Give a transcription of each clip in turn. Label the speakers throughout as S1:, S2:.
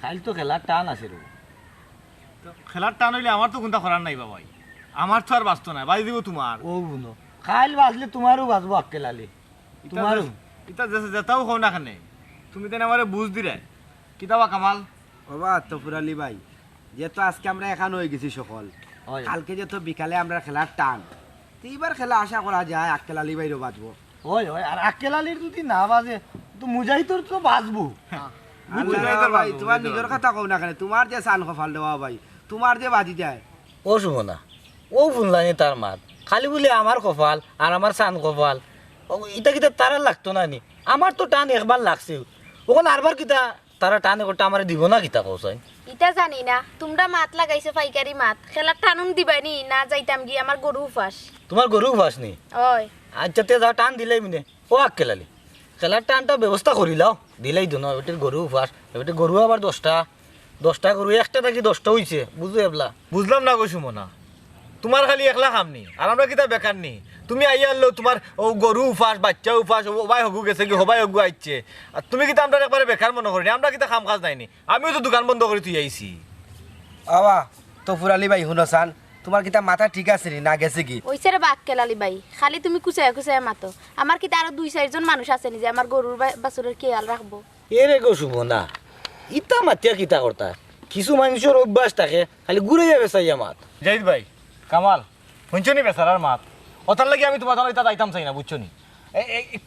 S1: কাল তো খেলার টান আছে রে।
S2: খেলার টান হইলে আমার তো কোনটা করার নাই বাবাই, আমার তো আর বাঁচত না, বাজি দিব তোমার।
S1: ও বুনো কাল বাজলে তোমারও বাজবো আক্কেল আলী, তোমারও।
S2: এটা যেটাও হও না কেন, তুমি তো আমারে বুঝ দিলে কিতাবা কামাল।
S3: বাবা তফুর আলী ভাই, যেহেতু আজকে আমরা এখানে হয়ে গেছি সকল, কালকে যেহেতু বিকালে আমরা খেলার টান, তো এবার খেলা আশা করা যায় আক্কেল আলী ভাইরও বাঁচবো।
S1: ওই ওই আর আক্কেল আলীর যদি না বাজে তো মুজাহিদর তো বাজবো।
S3: ভাই তোমার নিজের কথা কও না কেন, তোমার যে সান কফাল দেওয়া ভাই, তোমার যে বাজি যায়।
S1: ও সুমনা ও শুনলানি তার মাত, খালি বলে আমার কপাল আর আমার সান কপাল, এটা কিতা তারা লাগতো না নি? আমার তো টান একবার লাগছে, ওখানে আরবার কিতা তারা টান একটা আমার দিব না কিতা কৌসাই?
S4: ইটা জানি না, তোমরা মাত লাগাইছো পাইকারি মাত, খেলার টানুন দিবানি না যাইতাম গিয়ে আমার গরু উপাস।
S1: তোমার গরু ফাঁস নি?
S4: ওই
S1: আচ্ছা তে যাও টান দিলাই মিনে। ও আক্কেল আলী খেলার টানটা ব্যবস্থা করিলাও, দিলাই দু না, এটার গরু ফাঁস, এবার গরু আবার 10টা গরু, একটা নাকি 10টা হয়েছে, বুঝো এবলা?
S2: বুঝলাম না গো সুমনা, তোমার খালি একলা কাম নি আর আমরা কিতা বেকার নি? তুমি আইয়া আনলো তোমার ও গরু উপাস, বাচ্চা উপাস, হবাই হগু গেছে কি হবাই হগু আইছে, আর তুমি কিতা আমরা একবারে বেকার মনে করি? আমরা কিতা কাম কাজ নাইনি? আমিও তো দোকান বন্ধ করে তুই আইছি।
S3: বাবা তফুর আলী ভাই শুনো চান, তোমার কিতা মাথা ঠিক আছে নি না গেছে কি?
S4: ওইসে রে বাক্কেল আলী ভাই, খালি তুমি কুচায় কুচায় মাতো, আমার কি আরো 2-4 জন মানুষ আছে নি যে আমার গরুর বাছুরের খেয়াল রাখবো?
S1: এরে গো সুমনা, ইতা মাতিয়া কিতা করতা? কিছু মানুষের অভ্যাস থাকে খালি ঘুরে যাবে চাই আমার।
S2: জাহিদ ভাই, কামাল, শুনছো নি বেচারার মাত? ওটার লাগি আমি তোমার এটা যাইতাম চাই না, বুঝছো নি?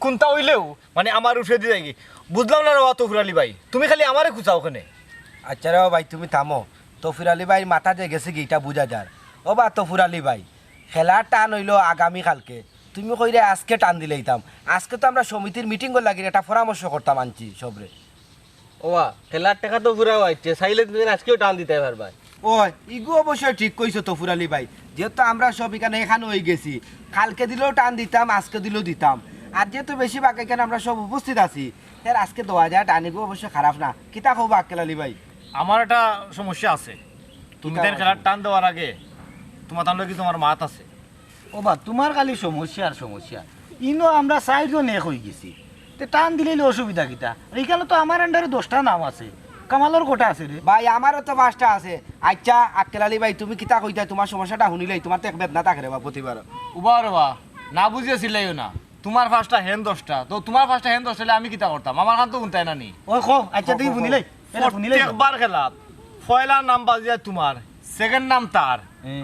S2: কোনটা হইলেও মানে আমার উঠে দিয়ে যাই, বুঝলাম না রে তফুর আলী ভাই, তুমি খালি আমারে খুঁচাও ওখানে।
S3: আচ্ছা রে ভাই তুমি থামো, তফুর আলী ভাই মাথা যে গেছে কি এটা বুঝা যার। ও বা তফুর আলী ভাই, খেলার টান হইলো আগামী কালকে, তুমি কইরে আজকে টান দিলেইতাম। আজকে তো আমরা সমিতির মিটিং করে লাগি একটা পরামর্শ করতাম আনছি সবরে।
S5: ওয়া খেলার টাকা তো পুরা হইছে, চাইলে তুমি আজকেও টান দিতে পারবা।
S3: ও ইগো অবশ্যই ঠিক কইছো তফুর আলী ভাই, যেহেতু আমরা সব এখানে হয়ে গেছি, কালকে দিলেও টান দিতাম, আজকে দিলেও দিতাম, আর যেহেতু বেশিরভাগ এখানে আমরা সব উপস্থিত আছি, এর আজকে দেওয়া যায় টানিগো অবশ্যই খারাপ না। কিতা খবর আক্কেল আলী ভাই?
S2: আমার একটা সমস্যা আছে, তুমি তাই খেলার টান দেওয়ার আগে তোমার তাহলে কি তোমার মাত আছে?
S1: ও বা তোমার খালি সমস্যা আর সমস্যা, ইনো আমরা 4 জন এক হয়ে গেছি, তে টান দিলে অসুবিধা কিতা? আর এখানে তো আমার আন্ডারে 10টা নাম আছে, কামালের কোটা আছে রে
S3: ভাই, আমারও তো 5টা আছে। আচ্ছা আক্কেল আলী ভাই, তুমি কিতা কইতা? তোমার সমস্যাটা শুনিলেই তোমার তো এক বেদনা থাকে রে বা প্রতিবার।
S2: উবা রে বা, না বুঝিয়েছিলাইও না, তোমার 5টা হেন 10টা, তো তোমার 5টা হেন 10 হলে আমি কিতা করতাম? আমার কান তো উনতাই না নি।
S1: ওই খো আচ্ছা তুই বুনিলাই
S2: প্রত্যেকবার খেলাত পয়লা নাম বাজে তোমার, সেকেন্ড নাম তার,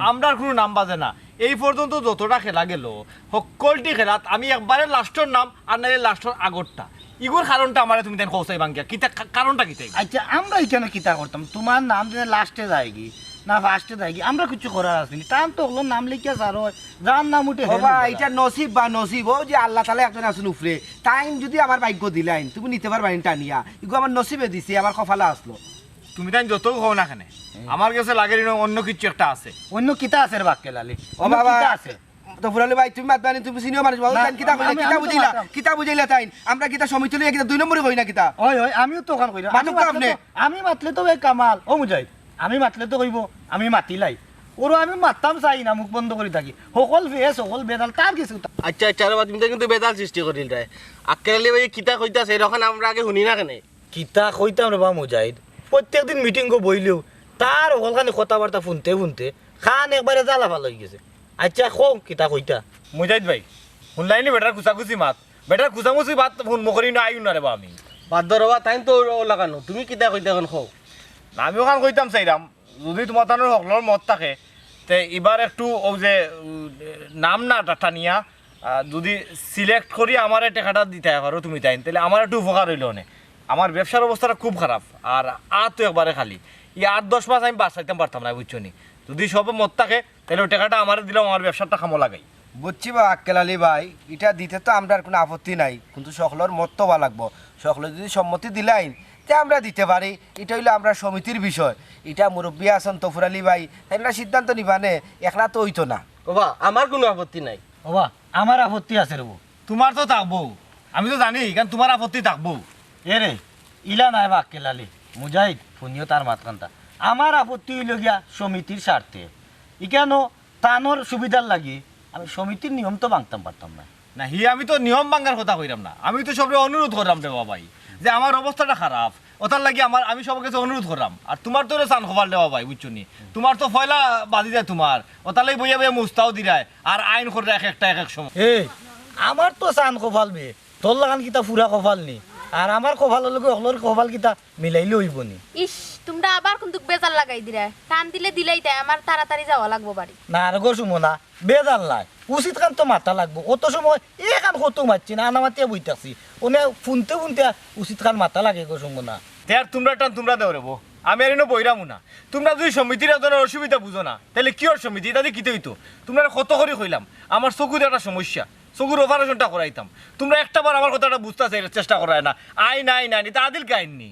S2: আমরার কোনো নাম বাজে না। এই পর্যন্ত যতটা খেলা গেল সকলটি খেলাত আমি একবারে লাস্টের নাম আর নাইলে লাস্টের আগরটা, ইগুর কারণটা আমার তুমি দেন কৌসাই বাঙ্গিয়া কিতা কারণটা কিতাই?
S1: আচ্ছা আমরা এখানে কিতা করতাম? তোমার নাম দিনে লাস্টে যায়গি না ফার্স্টে যায়গি, আমরা কিছু করার আসেনি, টান তো হলো নাম লিখিয়া স্যার যার নাম উঠে।
S3: ও ভাই এটা নসিব বা নসিব, ও যে আল্লাহ তাআলা একজন আসুন উপরে, টাইম যদি আমার ভাগ্য দিলাইন তুমি নিতে পারবা টানিয়া, ইগো আমার নসিবে দিছি, আমার কপালে আসলো।
S2: তুমি তাই যত হও না কেন, আমার কাছে লাগে অন্য কিছু একটা আছে।
S1: অন্য কিতা আছে রে বাক্কেল আলী?
S3: ও বাবা
S1: আছে
S3: তো ফুরালি ভাই, তুমি মাতবানি, তুমি সিনিয়র মানুষ, কিতা কইলা, কিতা বুঝাইলা, কিতা বুঝাইলা তাই? আমরা কিতা সমিতি লইয়া কিতা 2 নম্বরে কই না কিতা?
S1: ওই ওই আমিও তো ওখান কইরা, আমি মাতলে তো এই কামাল ও মুজাহিদ, আমি মাতলে তো কইব আমি মাতিলাই, ওর আমি মাততাম চাই না, মুখ বন্ধ করে থাকি, সকল ফেস সকল বেদাল তার কিছু।
S5: আচ্ছা আচ্ছা রে তুমি কিন্তু বেদাল সৃষ্টি করিল তাই। আক্কেল আলী ভাই কিতা কইতাছে এরকম আমরা আগে শুনি না কেন?
S1: কিতা কইতাম রে বা মুজাহিদ, প্রত্যেকদিন মিটিং গো বইলেও তার সকলখানি কথাবার্তা শুনতে শুনতে খান একবারে জ্বালা ভালো হয়ে গেছে। আচ্ছা কও কিতা কইতা?
S2: মুজাহিদ ভাই শুনলাইনি বেটার খুচাখুচি মাত, বেটার খুচামুচি মাত ফোন মকরি না আইউ না রে বা আমি
S5: বাদ রবা তাই তো লাগানো, তুমি কিতা কইতা এখন কও?
S2: আমি ওখান কইতাম চাইরাম, যদি তোমার তানোর সকলের মত থাকে তে এবার একটু ও যে নাম না টানিয়া যদি সিলেক্ট করি আমার টাকাটা দিতে পারো তুমি তাই, তাহলে আমার একটু উপকার হইল না। আমার ব্যবসার অবস্থাটা খুব খারাপ, আর তো একবারে খালি 8-10 মাস আমি বাঁচাইতাম পারতাম না, বুঝছো নি? যদি সব মত থাকে তাহলে ওই টাকাটা আমার দিলাম, আমার ব্যবসাটা খামো লাগাই।
S3: বুঝছি বা আক্কেল আলী ভাই, এটা দিতে তো আমরা কোনো আপত্তি নাই, কিন্তু সকলের মত তো বা লাগবো, সকলে যদি সম্মতি দিলাইন তে আমরা দিতে পারি, এটা হইলো আমরা সমিতির বিষয়, এটা মুরব্বী আছেন তফুর আলী ভাই, তাই না সিদ্ধান্ত নিবানে, একলা তো হইতো না।
S5: ওবা আমার কোনো আপত্তি নাই।
S1: ওবা আমার আপত্তি আছে রে,
S2: তোমার তো থাকবো, আমি তো জানি, কারণ তোমার আপত্তি থাকবো।
S1: এ রে ইলা নাই বা আক্কেল আলী, মুজাহিদ শুনিও তার মাতকানটা, আমার আপত্তি হইল গিয়া সমিতির স্বার্থে, ইকেন তানোর সুবিধার লাগি আমি সমিতির নিয়ম তো ভাঙতাম পারতাম না।
S2: না হি আমি তো নিয়ম ভাঙার কথা কইরাম না, আমি তো সবরে অনুরোধ করলাম রে বাবাই, যে আমার অবস্থাটা খারাপ, ওটার লাগি আমি সবার কাছে অনুরোধ করলাম আর তোমার তো চান খবর দেওয়া ভাই বুঝছো নি তোমার তো ফয়লা বাজি যায় তোমার ওটার লাগি বইয়া বইয়া মুস্তাও দিরায় আর আইন করে এক একটা এক এক সময়
S1: এই আমার তো চান কপাল বে তোর লাগান কিতা ফুরা কপাল নি আর আমার কপালের লগে অকলর কপাল কিতা মিলাইলে হইব নি
S4: ইস তোমরা আবার কিন্তু বেজার লাগাই দিরা টান দিলে দিলেই তাই আমার তাড়াতাড়ি যাওয়া লাগবো বাড়ি
S1: না আর গো সুমনা বেজান লাই উচিত কাম তো মাথা লাগবো অত সময় এ কান কত মারছি না আনা মাতিয়া বইতাছি ওনে শুনতে শুনতে উচিত কান মাথা লাগে গো সুমনা
S2: আর তোমরা টান তোমরা দেও রেবো আমি আর এনে বইরামু না তোমরা যদি সমিতির একজনের অসুবিধা বুঝো না তাহলে কি ওর সমিতি এটা দিয়ে কিতে হইতো তোমরা কত করে কইলাম আমার চকুর একটা সমস্যা চকুর অপারেশনটা করাইতাম তোমরা একটা বার আমার কথাটা বুঝতে চেষ্টা করায় না আইন আইন আইন এটা আদিল আইন নি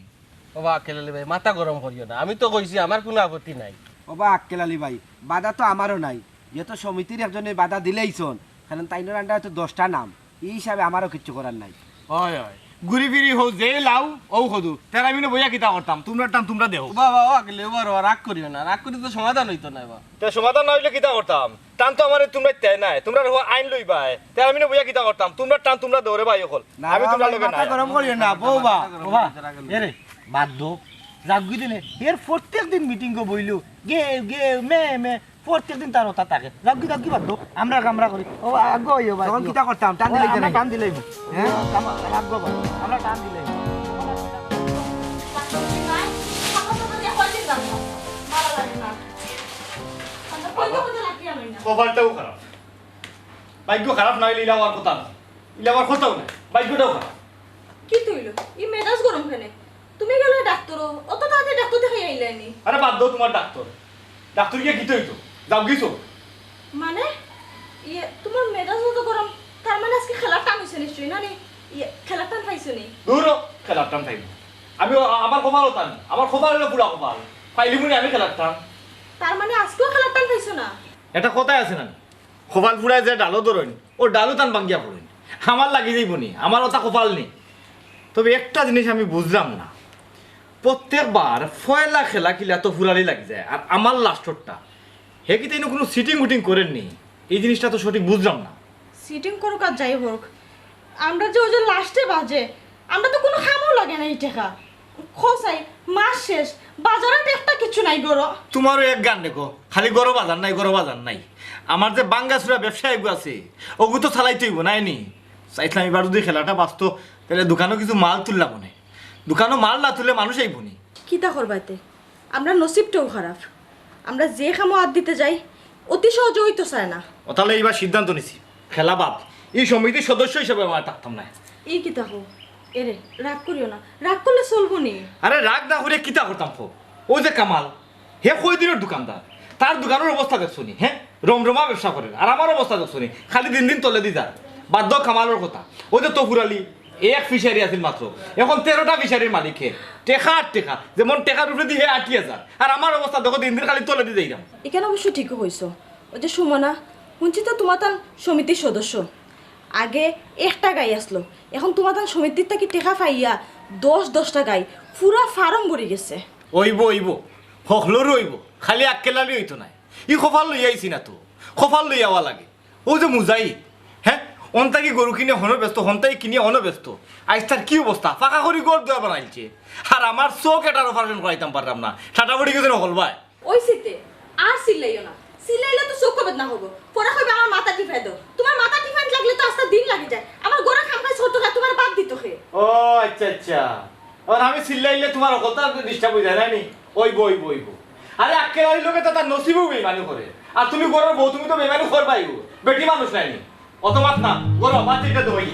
S5: বাবা আক্কেল আলী ভাই মাথা গরম করিও না আমি তো কইছি আমার কোনো আপত্তি নাই
S3: বাবা আক্কেল আলী ভাই বাধা তো আমারও নাই যেহেতু সমিতির একজনের বাধা দিলেইছন কারণ তাইনোর আন্ডারে তো 10টা নাম এই হিসাবে আমারও কিচ্ছু করার নাই
S2: হয় হয় ঘুরি ফিরি হোক যে লাও ও হদু তার আমি বইয়া কিতা করতাম তোমরা টান তোমরা দেও
S5: বাবা আক্কেল এবার রাগ করিও না রাগ করি তো সমাধান হইতো না বা
S2: তা সমাধান না হইলে কিতা করতাম টান তো আমার তোমরা তাই নাই তোমরা আইন লইবাই তার আমি বইয়া কিতা করতাম তোমরা টান তোমরা দৌড়ে ভাই হল আমি তোমরা লগে না
S3: গরম করিও না বৌবা
S1: বাবা এরে বাধ্য রাগুই দিনে এর প্রত্যেক দিন মিটিং গো বইলু গে গে মে মে প্রত্যেক দিন তার ওটা থাকে রাগুই রাগুই বাধ্য আমরা কামরা করি ও আগো হইও ভাই
S3: তখন কিটা করতাম টান দিলে
S1: আমরা টান দিলেই হ্যাঁ রাগো ভাই আমরা টান দিলেই
S2: কপালটাও খারাপ ভাগ্য খারাপ না হইলে ইলাওয়ার কথা না ইলাওয়ার কথাও না ভাগ্যটাও খারাপ
S6: কি তুইলো ই মেজাজ গরম কেনে তুমি গেলে ডাক্তার অত তাড়াতাড়ি ডাক্তার দেখাই আইলানি
S2: আরে বাদ দাও তোমার ডাক্তার গিয়ে কিতে হইতো যাও গিয়েছো
S6: মানে ইয়ে তোমার মেজাজ অত গরম তার মানে আজকে খেলার টান হইছে নিশ্চয়ই না নি ইয়ে খেলার টান পাইছো নি
S2: দূর খেলার টান থাকবে আমি আমার কপালও টান আমার কপাল হলো পুরা কপাল পাইলি মনে আমি খেলার টান
S6: তার মানে আজকেও খেলার টান পাইছো না
S2: এটা কথাই আছে না কপাল ফুরায় যে ডালো ধরেন ও ডালো টান ভাঙ্গিয়া পড়েন আমার লাগি যাইব নি আমার ওটা কপাল নেই তবে একটা জিনিস আমি বুঝলাম না প্রত্যেকবার ফয়লা খেলা কিলা তো ফুরালি লাগি যায় আর আমার লাস্টরটা হে কি তাই কোনো সিটিং উটিং করেননি এই জিনিসটা তো সঠিক বুঝলাম না
S6: সিটিং করুক আর যাই হোক আমরা যে ওই যে লাস্টে বাজে আমরা তো কোনো খামও লাগে না এই টাকা খোসাই মাস শেষ বাজারে একটা কিছু নাই গরো
S2: তোমারও এক গান দেখো খালি গরো বাজার নাই আমার যে বাঙ্গাসুরা ব্যবসায়ী আছে ওগু তো চালাইতে হইব নাইনি চাইছিলাম এবার যদি খেলাটা বাঁচত তাহলে দোকানও কিছু মাল তুললাম মনে দোকানও মাল না তুললে মানুষ আইব নি
S6: কিতা করবাইতে আমরা নসিবটাও খারাপ আমরা যে খামো হাত দিতে যাই অতি সহজে হইতো চায় না
S2: ও তাহলে এইবার সিদ্ধান্ত নিছি খেলা বাদ এই সমিতির সদস্য হিসেবে আমার থাকতাম না
S6: এই কিতা হো এরে রাগ করিও না রাগ করলে চলবো নি
S2: আরে রাগ না করে কিতা করতাম ফো ওই যে কামাল হে কই দিনের দোকানদার তার দোকানের অবস্থা দেখছো নি হ্যাঁ রমরমা ব্যবসা করেন আর আমার অবস্থা দেখছো নি খালি দিন দিন তলে দি যার বাধ্য কামালের কথা ওই যে তফুর আলী এক ফিশারি আছিল মাত্র এখন 13টা ফিশারির মালিক হে টেকা আর টেকা যেমন টেকার উপরে দিয়ে 80,000 আর আমার অবস্থা দেখো দিন দিন খালি তলে দি যাইরাম
S6: এখানে অবশ্য ঠিকই হইছো ওই যে সুমনা শুনছি তো তোমার তান সমিতির সদস্য আগে একটা গাই আসলো এখন তোমার তান সমিতির তাকে টেকা পাইয়া 10-10টা গাই পুরা ফার্ম ভরে গেছে
S2: ওইব হকলরও ওইব খালি আক্কেলালি হইতো না ই খোফাল লই আইছি না তো খোফাল লই আওয়া লাগে ও যে মুজাই হ্যাঁ অন্তাকি গরু কিনে হনো ব্যস্ত হন্তাই কিনে হনো ব্যস্ত আজ তার কি অবস্থা ফাঁকা করি গড় দেওয়া বানাইছে আর আমার চোখ এটার অপারেশন করাইতাম পারলাম না ঠাটা পড়ি গেছে নকল ভাই
S6: ওই শীতে আর সিলাইও না সিলাইলে তো চোখ বেদনা হবো পরে কইবে আমার মাথা টিফাই দাও তোমার মাথা টিফাই লাগলে তো আস্তে দিন লাগে যায় আমার গোড়া খামখাই ছোট খা তোমার বাদ দিত হে
S2: ও আচ্ছা আর আমি সিল্লাইলে তোমার অকলতা ডিস্টার্ব হয়ে যায় নানি ওইব আরে আক্কেলারি লোকে তো তার নসিবও বেমানি করে আর তুমি গরর বউ তুমি তো বেমানি করবাই বেটি মানুষ নাইনি অত মাত না গরো বাতিটা দই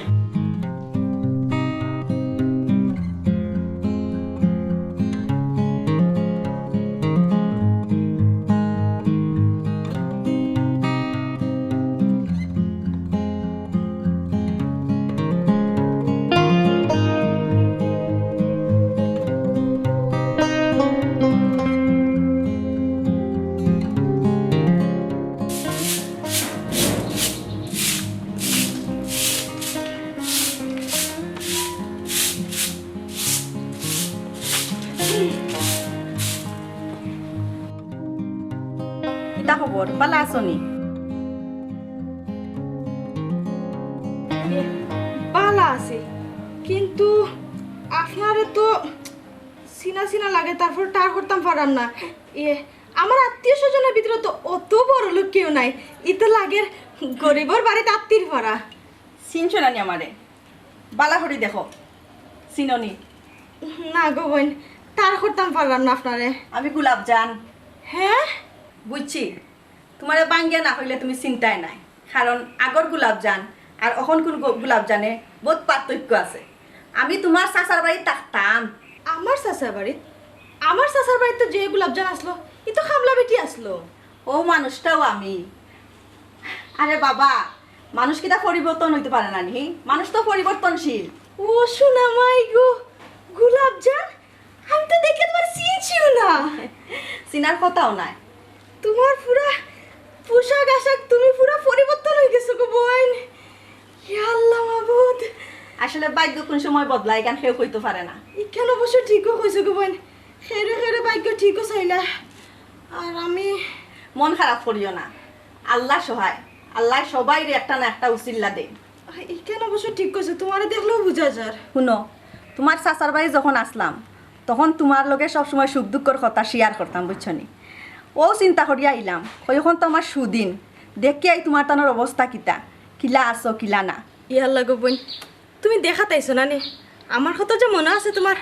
S6: কিতা খবর ভালো আছো নি ভালো আছে কিন্তু আপনারে তো চিনা চিনা লাগে তারপর টার করতাম পারাম না আমার আত্মীয় স্বজনের ভিতরে তো অত বড় লোক কেউ নাই ইতে লাগের গরিবর বাড়িতে আত্মীর ভরা
S7: চিনছো নানি আমারে বালা করে দেখো চিননি
S6: না গো বোন তার করতাম পারলাম না আপনারে
S7: আমি গোলাপ জান
S6: হ্যাঁ
S7: বুঝছি তোমারে বাঙ্গিয়া না হইলে তুমি চিন্তাই নাই কারণ আগর গোলাপ জান আর এখন কোন গোলাপ জানে বহুত পার্থক্য আছে আমি তোমার চাচার বাড়ি থাকতাম
S6: আমার চাচার বাড়িতে তো যে গোলাপজান আসলো ই তো খামলা বেটি আসলো
S7: ও মানুষটাও আমি আরে বাবা মানুষ কিটা পরিবর্তন হইতে পারে না নি মানুষ তো পরিবর্তনশীল
S6: ও শোনা মাই গো গোলাপজান আমি তো দেখে তোমার চিনছিও না
S7: চিনার কথাও নাই
S6: তোমার পুরা পোশাক আশাক তুমি পুরা পরিবর্তন হয়ে গেছো গো বোন ইয়া আল্লাহ মাবুদ
S7: আসলে ভাগ্য কোন সময় বদলায় গান কেউ কইতে পারে না
S6: ইখান অবশ্য ঠিকও হয়েছে গো বোন খেরে খেরে ভাগ্য ঠিকও চাইলা আর আমি
S7: মন খারাপ করিও না আল্লাহ সহায় আল্লাহ সবাইরে একটা না একটা উচিল্লা দেয়
S6: ইখান অবশ্য ঠিক করছে তোমার দেখলেও বুঝা যার
S7: শুনো তোমার চাচার বাড়ি যখন আসলাম তখন তোমার লগে সবসময় সুখ দুঃখর কথা শেয়ার করতাম বুঝছো নি ও চিন্তা করিয়া আইলাম ওইখন তো আমার সুদিন দেখি আই তোমার তানোর অবস্থা কিতা কিলা আছো কিলা না
S6: ইয়াল্লা গো বোন তুমি দেখা তাইছো না নে আমার কথা যে মনে আছে তোমার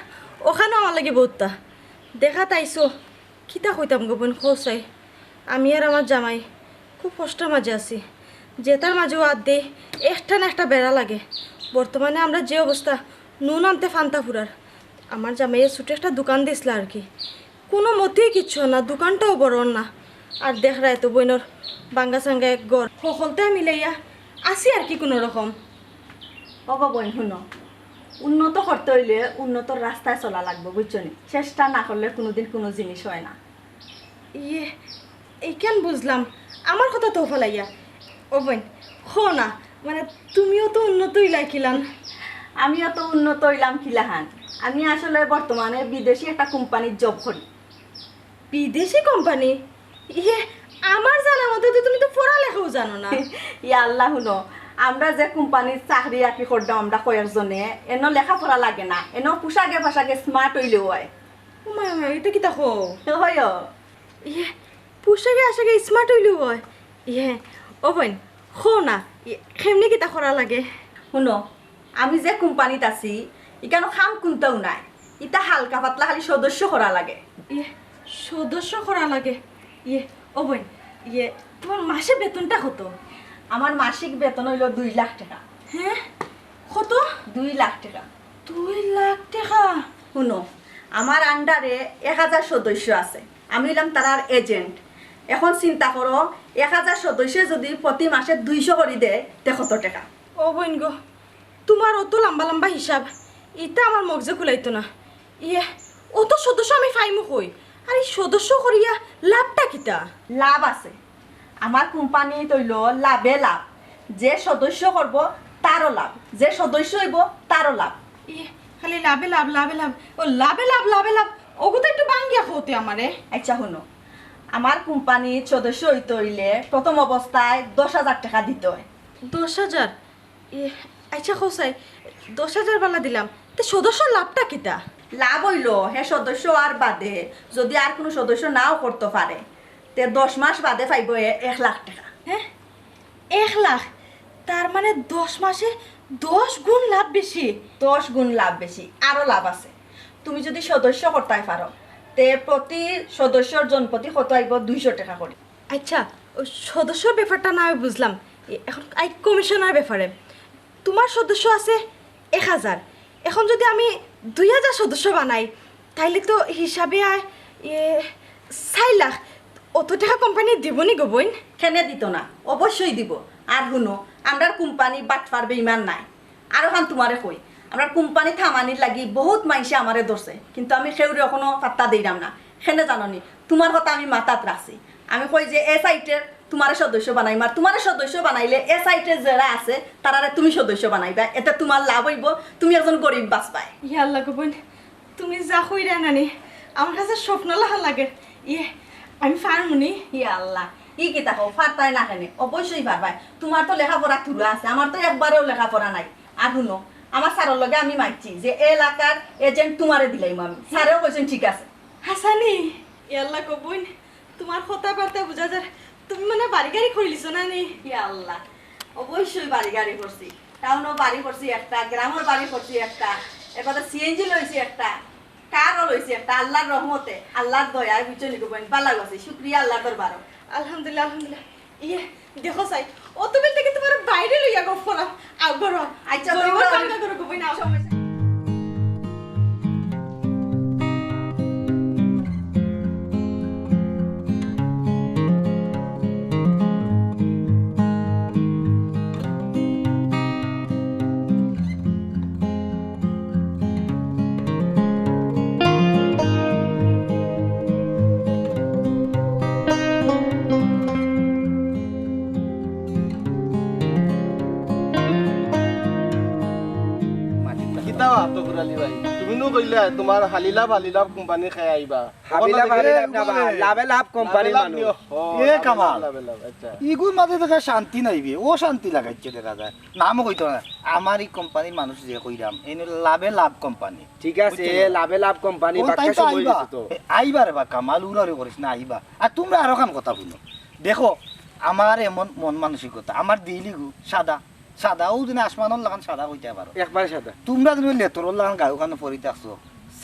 S6: ওখানে আমার লাগে বহুতটা দেখা তাইছো কিতা কইতাম গো বোন খোসাই আমি আর আমার জামাই খুব কষ্টের মাঝে আছি জেতার মাঝেও আর দে একটা না একটা বেড়া লাগে বর্তমানে আমরা যে অবস্থা নুন আনতে ফান্তা ফুরার আমার জামাইয়ের ছোটো একটা দোকান দিছিল আর কি কোনো মতেই কিচ্ছু না দোকানটাও বড় না আর দেখ রায় তো বইনর বাঙ্গা সাঙ্গা এক গড় সকলতে মিলাইয়া আসি আর কি কোনো রকম
S7: বাবা বোন শুনো উন্নত করতে হইলে উন্নত রাস্তায় চলা লাগবে বুঝছো নি চেষ্টা না করলে কোনোদিন কোনো জিনিস হয় না
S6: ইয়ে এইখান বুঝলাম আমার কথা তো ফেলাইয়া ও বোন হো না মানে তুমিও তো উন্নতই লাইখিলাম
S7: আমিও তো উন্নত হইলাম কিলাহান আমি আসলে বর্তমানে বিদেশি একটা কোম্পানির জব করি
S6: বিদেশি কোম্পানি ইয়ে আমার জানা মতো তো তুমি তো পড়ালেখাও জানো না
S7: ইয়া আল্লাহ শুনো আমরা যে কোম্পানির চাকরি আঁকি করতাম আমরা কয়েকজনে এনো লেখাপড়া লাগে না এনো পোশাকে পাশাকে স্মার্ট হইলেও হয়
S6: ও মা এটা কি দেখো
S7: হয়
S6: ইয়ে পোশাকে আশাকে স্মার্ট হইলেও হয় ইয়ে ও বোন হো না কেমনি কিতা করা লাগে
S7: শুনো আমি যে কোম্পানিত আছি ইকানো খাম কোনটাও নাই ইটা হালকা পাতলা খালি সদস্য করা লাগে
S6: ইয়ে সদস্য করা লাগে ইয়ে ও বোন ইয়ে তোমার মাসে বেতনটা কত
S7: আমার মাসিক বেতন হইল 2 লাখ টাকা
S6: হ্যাঁ কত
S7: 2 লাখ টাকা
S6: 2 লাখ টাকা
S7: শুনো আমার আন্ডারে 1000 সদস্য আছে আমি হইলাম তার এজেন্ট এখন চিন্তা করো 1000 সদস্য যদি প্রতি মাসে 200 করে দেয় তে কত টাকা
S6: ও বোন গো তোমার অত লম্বা লম্বা হিসাব এটা আমার মগজে খুলাইতো না ইয়ে অত সদস্য আমি ফাইমু কই আর এই সদস্য করিয়া লাভটা কিতা
S7: লাভ আছে আমার কোম্পানি তৈল লাভে লাভ যে সদস্য করব তারও লাভ যে সদস্য হইব তারও লাভ
S6: ইয়ে খালি লাভে লাভ ও লাভে লাভ ওগো তো একটু বাঙ্গিয়া হতে আমারে
S7: আচ্ছা শুনো আমার কোম্পানির সদস্য হইতে হইলে প্রথম অবস্থায় 10,000 টাকা দিতে হয়
S6: 10,000 ইয়ে আচ্ছা খোসাই 10,000 বালা দিলাম তো সদস্য লাভটা কিতা
S7: লাভ হইল হে সদস্য আর বাদে যদি আর কোনো সদস্য নাও করতে পারে তে 10 মাস বাদে পাইব 1 লাখ টাকা
S6: হ্যাঁ 1 লাখ তার মানে 10 মাসে 10 গুণ লাভ বেশি
S7: 10 গুণ লাভ বেশি আরও লাভ আছে তুমি যদি সদস্য করতে পারো তে প্রতি সদস্যর জনপ্রতি কত আইব 200 টাকা করে
S6: আচ্ছা ওই সদস্যর ব্যাপারটা না আমি বুঝলাম এখন আই কমিশনের ব্যাপারে তোমার সদস্য আছে 1000 এখন যদি আমি 2000 সদস্য বানাই তাইলে তো হিসাবে আয় 4 লাখ অত টাকা কোম্পানি দিবনি গো বোন
S7: কেনে দিত না অবশ্যই দিব আর শুনো আমরা কোম্পানি বাটফার বেইমান নাই আর ওখান তোমারে কই আমরা কোম্পানি থামানির লাগি বহুত মাইসে আমারে ধরছে কিন্তু আমি সেউরে এখনো পাত্তা দিলাম না সেনে জাননি তোমার কথা আমি মাথাত রাখছি আমি কই যে এ সাইটের তোমার সদস্য বানাইম আর তোমার সদস্য বানাইলে এ সাইটের যারা আছে তারারে তুমি সদস্য বানাইবা এতে তোমার লাভ হইব তুমি একজন গরিব বাঁচবাই
S6: ইয়া আল্লাহ গো বোন তুমি যা কইরা নানি আমার কাছে স্বপ্ন লাগা লাগে ইয়ে আমি ফারমুনি
S7: ইয়া আল্লাহ ই কি তাকো ফারতাই না কেনে অবশ্যই পারবাই তোমার তো লেখাপড়া তুলা আছে আমার তো একবারেও লেখাপড়া নাই আর শুনো আমার স্যারের লগে আমি মাইছি যে এলাকার এজেন্ট তোমারে দিলাইম আমি স্যারেও কইছেন ঠিক আছে
S6: হাসানি ইয়াল্লা কবুন তোমার কথাবার্তা বুঝা যায় তুমি মানে বাড়ি গাড়ি খুলিছ না নি
S7: ইয়া আল্লাহ অবশ্যই বাড়ি গাড়ি করছি টাউনও বাড়ি করছি একটা গ্রামের বাড়ি করছি একটা এবারে সিএনজি লইছি একটা কারও লইছি একটা আল্লাহর রহমতে আল্লাহর দয়ায় বুঝছো নিকো বোন ভালো গেছে শুকরিয়া আল্লাহর দরবারে
S6: আলহামদুলিল্লাহ আলহামদুলিল্লাহ ইয়ে দেখো সাই অতবেল থেকে তোমার বাইরে লইয়া গো ফোরা আগর
S7: আচ্ছা
S6: জরুর কাম করো কবুন না
S7: সমস্যা
S5: কিতা তফুর আলী ভাই তুমি নো কইলা তোমার হালিলাভ কোম্পানি খাই আইবা
S3: লাভে লাভ কোম্পানি মানুষ
S1: এ কামাল
S5: লাভে লাভ আচ্ছা
S1: ইগুর মাঝে দেখা শান্তি নাইবে ও শান্তি লাগাইছে দেখা যায় নামও কইতো না আমার এই কোম্পানির মানুষ যে কইরাম এনে লাভে লাভ কোম্পানি
S3: ঠিক আছে লাভে লাভ কোম্পানি
S1: ও
S3: বাক্কা
S1: তাই তো
S3: সময়
S1: আইবা
S3: দিছে তো
S1: আইবা রে বা কামাল উড়ারে করিস না আইবা আর তোমরা আরো খান কথা শুনো দেখো আমার এমন মন মানসিকতা আমার দিলি গু সাদা সাদাও দিনে আসমানের লাগান সাদা হইতে পারো
S3: একবারে সাদা
S1: তোমরা তুমি লেতরর লাগান গায়ে ওখানে পরি থাকছো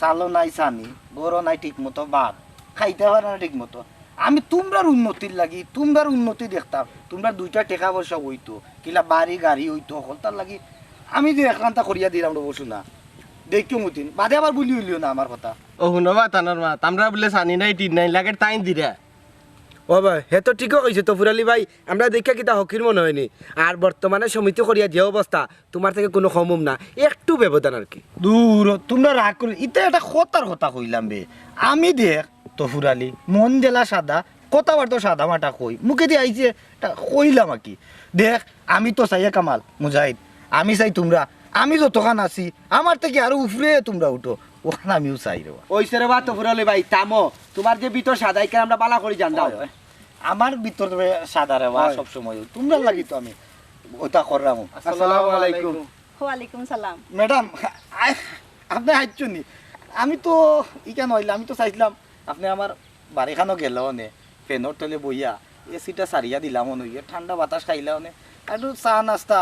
S1: চালো নাই চানি গরো নাই ঠিক মতো ভাত খাইতে পারে না ঠিক মতো আমি তোমরার উন্নতির লাগি তোমরার উন্নতি দেখতাম তোমরা দুইটা টাকা পয়সা হইতো কিলা বাড়ি গাড়ি হইতো হলতার লাগি আমি যে একান্তা করিয়া দিলাম বসু না দেখিও মতিন বাদে আবার বলি হইলিও না আমার কথা
S5: ও শুনো মা তানার মা আমরা বলে সানি নাই টিন নাই লাগে টাইম দিরা
S3: ও ভাই হে তো ঠিকই কইছে তফুর আলী ভাই আমরা দেখা কিতা হকির মনে হয়নি আর বর্তমানে সমিতি করিয়া যে অবস্থা তোমার থেকে কোনো কমম না একটু ব্যবধান আর কি
S1: দূর তোমরা রাগ করে এটা একটা কথার কথা কইলাম বে আমি দেখ তফুরালি মন জেলা সাদা কথাবার্তা সাদা মাটা কই মুখে দিয়ে আইছে কইলাম আর কি দেখ আমি তো চাই কামাল মুজাহিদ আমি চাই তোমরা আমি যতখান আছি আমার থেকে আরো উফরে তোমরা উঠো ওখানে আমিও চাই রে
S3: ওইসে রে বা তফুর আলী ভাই তামো তোমার যে ভিতর সাদাই কেন আমরা বালা করি জানদাও
S1: আমার ভিতর সাদা রে সবসময় তোমরা লাগি তো আমি ওটা করলাম
S3: আসসালামু আলাইকুম
S7: ওয়ালাইকুম সালাম
S1: ম্যাডাম আপনি আসছেন নি আমি তো ইকেন হইলে আমি তো চাইছিলাম আপনি আমার বাড়িখানো গেল নে ফ্যানোর তলে বইয়া এসিটা সারিয়া দিলাম নইয়ে ঠান্ডা বাতাস খাইলাম নে একটু চা নাস্তা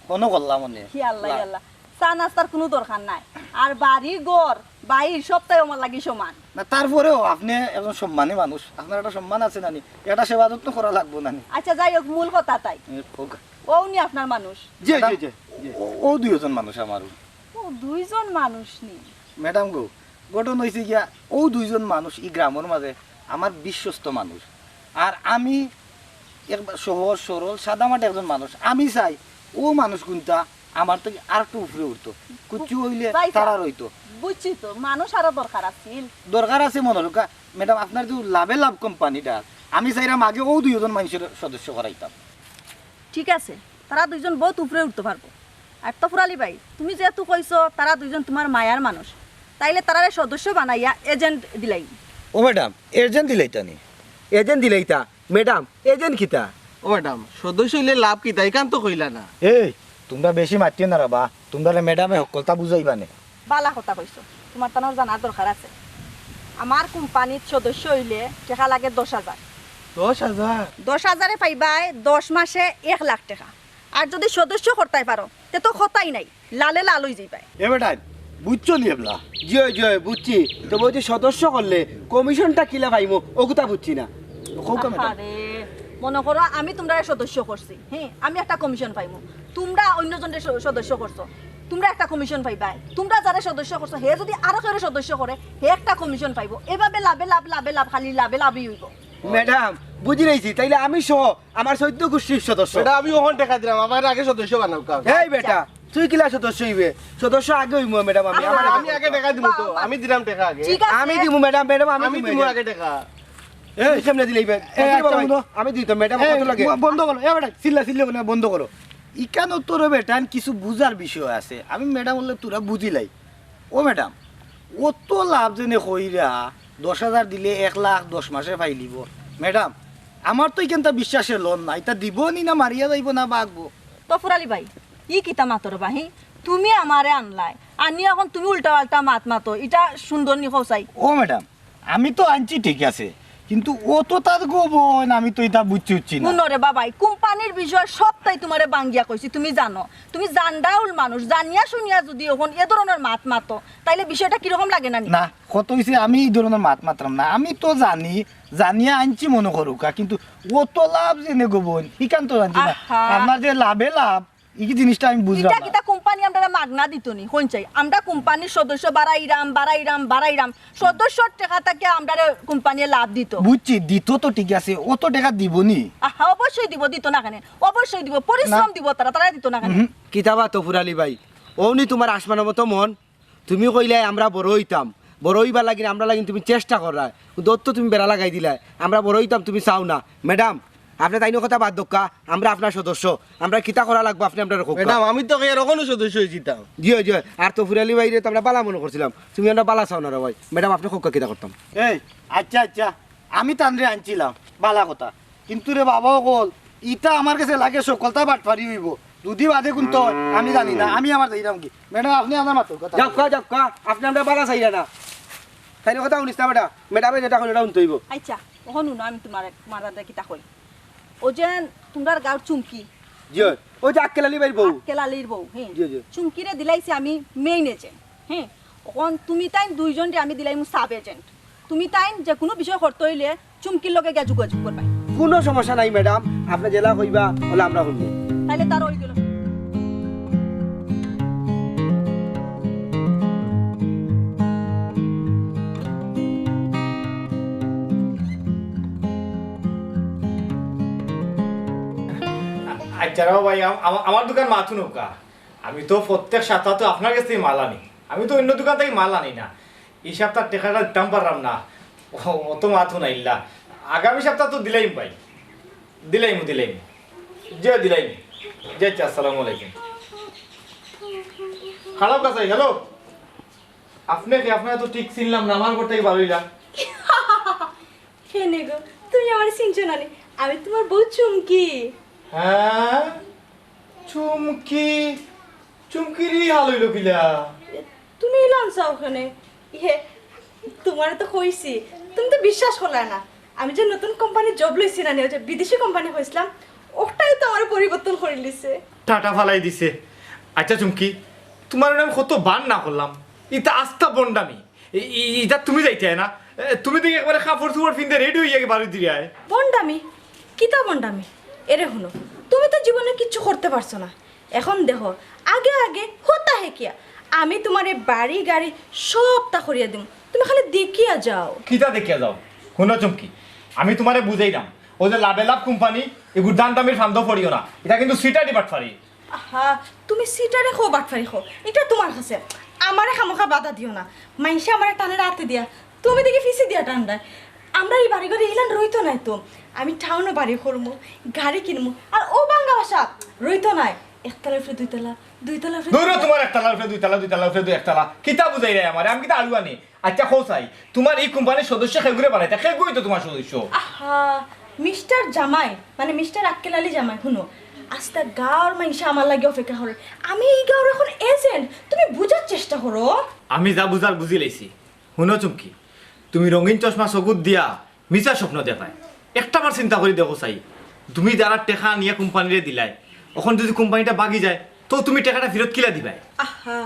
S1: কোনো করলাম নে
S7: কি আল্লাহ আল্লাহ চা নাস্তার কোনো দরকার নাই আর বাড়ি ঘর বাইর সবটাই আমার লাগি সমান
S1: না তারপরেও আপনি একজন সম্মানী মানুষ আপনার একটা সম্মান আছে নানি এটা সেবা যত্ন করা লাগবো নানি
S7: আচ্ছা যাই হোক মূল কথা তাই ও উনি আপনার মানুষ
S3: জি জি জি
S1: ও দুইজন মানুষ আমারও
S7: ও দুইজন মানুষ নি
S1: ম্যাডাম গো ঘটনা হয়েছে গিয়া ও দুইজন মানুষ এই গ্রামের মাঝে আমার বিশ্বস্ত মানুষ আর আমি একবার সহজ সরল সাদামাটা একজন মানুষ আমি চাই ও মানুষ কোনটা আমার থেকে আর একটু উপরে উঠতো কুচু হইলে তারা রইতো
S7: বুঝছি তো মানুষ আরো দরকার আছিল
S1: দরকার আছে মনে হলো ম্যাডাম আপনার যে লাভে লাভ কোম্পানিটা আমি চাইলাম আগে ও দুইজন মানুষের সদস্য করাইতাম
S7: ঠিক আছে তারা দুইজন বহুত উপরে উঠতে পারবো আর তফুর আলী ভাই তুমি যেহেতু কইছো তারা দুইজন তোমার মায়ার মানুষ তাইলে তারারে সদস্য বানাইয়া এজেন্ট দিলাই
S1: ও ম্যাডাম এজেন্ট দিলাইতানি
S3: এজেন্ট দিলেইতা ম্যাডাম এজেন্ট কিতা
S5: ও ম্যাডাম সদস্য হইলে লাভ কি তাই কান তো কইলা না
S1: এই তোমরা বেশি মাতিও না রাবা তোমরা ম্যাডামে সকলতা বুঝাইবানে
S7: বালা কথা কইছো তোমার তানোর জানার দরকার আছে আমার কোম্পানির সদস্য হইলে টাকা লাগে 10,000
S1: 10,000
S7: 10,000-এ পাইবাই 10 মাসে 1 লাখ টাকা আর যদি সদস্য করতে পারো তে তো কথাই নাই লালে লাল হই যাইবাই
S1: এ বেটা বুঝছো নি এবলা
S3: জয় জয় বুঝছি তো বলছি সদস্য করলে কমিশনটা কিলা পাইমো ওগুতা বুঝছি না
S1: খোকা ম্যাডাম
S7: আরে মনে করো আমি তোমরা সদস্য করছি হ্যাঁ আমি একটা কমিশন পাইমু তোমরা অন্যজনের সদস্য করছো তোমরা একটা কমিশন পাইবাই তোমরা যারা সদস্য করছো হে যদি আরো কেউ সদস্য করে হে একটা কমিশন পাইবো এভাবে লাভে লাভ লাভে লাভ খালি লাভে লাভই হইব
S3: ম্যাডাম বুঝি রইছি তাইলে আমি সহ আমার 14 গোষ্ঠীর সদস্য
S5: এটা আমি ওখান টাকা দিলাম আমার আগে সদস্য বানাও কাউ
S3: এই বেটা তুই কিলা সদস্য হইবে সদস্য আগে হইমু ম্যাডাম আমি আমার
S5: আমি আগে টাকা দিব তো আমি দিলাম টাকা আগে
S7: ঠিক আছে
S3: আমি দিমু ম্যাডাম ম্যাডাম
S5: আমি দিব আগে টাকা
S3: এই সামনে দিলেইবে আমি দিই তো ম্যাডাম কত লাগে
S1: বন্ধ করো এ বেটা চিল্লা চিল্লা বন্ধ করো ইকান তোর বেটা কিছু বুঝার বিষয় আছে আমি ম্যাডাম বললে তোরা বুঝিলাই ও ম্যাডাম অত লাভ জেনে কইরা 10,000 দিলে 1 লাখ 10 মাসে পাইলিব ম্যাডাম আমার তো এখানটা বিশ্বাসের লোন নাই তা দিব নি না মারিয়া যাইব না বাগবো
S7: তফুর আলী ভাই ই কিতা মাতর বাহি তুমি আমারে আনলাই আনি এখন তুমি উল্টা পাল্টা মাত মাতো এটা সুন্দর নি খোসাই
S1: ও ম্যাডাম আমি তো আনছি ঠিক আছে কিন্তু ও তো তার গোবন আমি তো এটা বুঝছি না
S7: শুনো বাবাই কোম্পানির বিষয় সবটাই তোমারে বাঙ্গিয়া কইছি তুমি জানো তুমি জানডাউল মানুষ জানিয়া শুনিয়া যদি এখন এ ধরনের মাত মাতো তাইলে বিষয়টা কিরকম লাগে না
S1: না কত হয়েছে আমি এই ধরনের মাত মাত্রাম না আমি তো জানিয়া আনছি মনে করুকা কিন্তু ও তো লাভ জেনে গোবন ইকান তো জানছি না
S7: আহা।
S1: আপনার যে লাভে লাভ এই জিনিসটা আমি বুঝলাম
S7: এটা
S1: না।
S7: কিটা কোম্পানি আমরা মাগনা দিত নি কোন চাই আমরা কোম্পানির সদস্য বাড়াইরাম সদস্যর টাকা থেকে আমরা কোম্পানি লাভ দিত
S1: বুঝছি দিত তো ঠিক আছে ও তো টাকা দিবনি
S7: আহা অবশ্যই দিব দিত না কেন অবশ্যই দিব পরিশ্রম দিব তারা দিত না কেন
S3: কিতাবা তফুর আলী ভাই ওনি তোমার আসমানের মতো মন তুমি কইলে আমরা বড় হইতাম বড় হইবার লাগিন আমরা লাগিন তুমি চেষ্টা করা দত্ত তুমি বেড়া লাগাই দিলা আমরা বড় হইতাম তুমি চাও না ম্যাডাম আপনি তাইনো কথা বাদ দক্কা আমরা আপনার সদস্য আমরা কিতা করা লাগবো আপনি আমরা
S5: ম্যাডাম আমি তো এরকমও সদস্য হয়েছিলাম
S3: জিও জিও আর তফুর আলী ভাই তো আমরা বালা মনে করছিলাম তুমি আমরা বালা চাও না রে ভাই ম্যাডাম আপনি খোকা কিতা করতাম
S1: এই আচ্ছা আমি তানরে আনছিলাম বালা কথা কিন্তু রে বাবাও বল ইটা আমার কাছে লাগে সকলটা বাটফারি হইব যদি বাদে কিন্তু আমি জানি না আমি আমার যাইলাম কি ম্যাডাম আপনি আমার মাত্র কথা
S3: যাক্কা আপনি আমরা বালা চাইরা না তাইনো কথা শুনিস না বেটা ম্যাডামে যেটা কইলো ওটা শুনতে হইব
S7: আচ্ছা ওহন না আমি তোমার কিতা কই ও যে তোমার গাঁর চুমকি
S3: জিও ওই যে আক্কেল আলী ভাই বউ
S7: কেলালির বউ হ্যাঁ
S3: জি, জি।
S7: চুমকিরে দিলাইছি আমি মেইন এজেন্ট হ্যাঁ এখন তুমি তাই দুইজনরে আমি দিলাইমু সাব এজেন্ট তুমি তাই যে কোনো বিষয় করতে হইলে চুমকির লগে গিয়া যোগাযোগ করবা
S3: কোনো সমস্যা নাই ম্যাডাম আপনি জেলা কইবা বলে আমরা শুনবো
S7: তাইলে তার ওই গেল
S2: আচ্ছা রাও ভাই আমার দোকান মাথু নৌকা আমি তো প্রত্যেক সপ্তাহ তো আপনার কাছ থেকে মাল আনি আমি তো অন্য দোকান থেকে মাল আনি না এই সপ্তাহ টেকাটা দিতাম পারলাম না অত মাথু নাইল্লা আগামী সপ্তাহ তো দিলাইম ভাই দিলাইম যে দিলাইম যে আসসালামু আলাইকুম হ্যালো কাসাই হ্যালো আপনাকে তো ঠিক চিনলাম না আমার ঘর থেকে বাড়িলাম
S6: হে নেগো তুমি আমার চিনছো না রে? আমি তোমার বউ চুমকি
S2: হ্যাঁ চুমকিরই হাল হইল কিলা
S6: তুমি লাঞ্চা ওখানে ইহে তোমার তো কইছি তুমি তো বিশ্বাস করলা না আমি যে নতুন কোম্পানি জব লইছি না যে বিদেশি কোম্পানি হইছিলাম ওটাই তো আমার পরিবর্তন করে লিছে
S2: টাটা ফালাই দিছে আচ্ছা চুমকি তোমার নাম কত বান না করলাম এটা আস্থা বন্ডামি এটা তুমি যাইতে না তুমি দেখি একবারে কাপড় চোপড় পিনতে রেডি হয়ে গিয়ে বাড়ি দিয়ে আয়
S6: বন্ডামি কিতা বন্ডামি এরে শুনো তুমি তো জীবনে কিচ্ছু করতে পারছো না এখন দেখো আগে হতা হে কিয়া আমি তোমার বাড়ি গাড়ি সবটা করিয়া দিম তুমি খালি দেখিয়া যাও
S2: কিতা দেখিয়া যাও শুনো চুমকি আমি তোমারে বুঝাইলাম ও যে লাভে লাভ কোম্পানি এগুলো দান দামের ফান্দ পড়িও না এটা কিন্তু সিটারি বাটফারি
S6: আহা তুমি সিটারে খো বাটফারি খো এটা তোমার কাছে আমারে খামোখা বাধা দিও না মাইসে আমার টানের হাতে দিয়া তুমি দেখি ফিসে দিয়া টান্ডায় আমরা এই বাড়ি ঘরে ইলান রইতো নাই তো আমি টাউনে বাড়ি করবো গাড়ি কিনবো আর ও বাংলা ভাষা রইতো নাই একতলা উপরে দুইতলা উপরে
S2: দূর তোমার একতলা উপরে দুইতলা উপরে একতলা কিতা বুঝাই রে আমার আমি কিতা আলু আনি আচ্ছা খোসাই তোমার এই কোম্পানির সদস্য খেগুরে বানাইতে খেগুই তো তোমার সদস্য
S6: আহা মিস্টার জামাই মানে মিস্টার আক্কেল আলী জামাই শুনো আস্তা গাঁর মাইসা আমার লাগে অপেক্ষা করে আমি এই গাঁর এখন এজেন্ট তুমি বুঝার চেষ্টা করো
S2: আমি যা বুঝার বুঝি লাইছি শুনো চুমকি তুমি রঙিন চশমা চকুত দিয়া মিছা স্বপ্ন দেখায় একটা বার চিন্তা করে দেখো চাই তুমি যারা টেকা নিয়ে কোম্পানিরে দিলাই এখন যদি কোম্পানিটা বাগি যায় তো তুমি টাকাটা ফেরত কিলা দিবাই
S6: আহা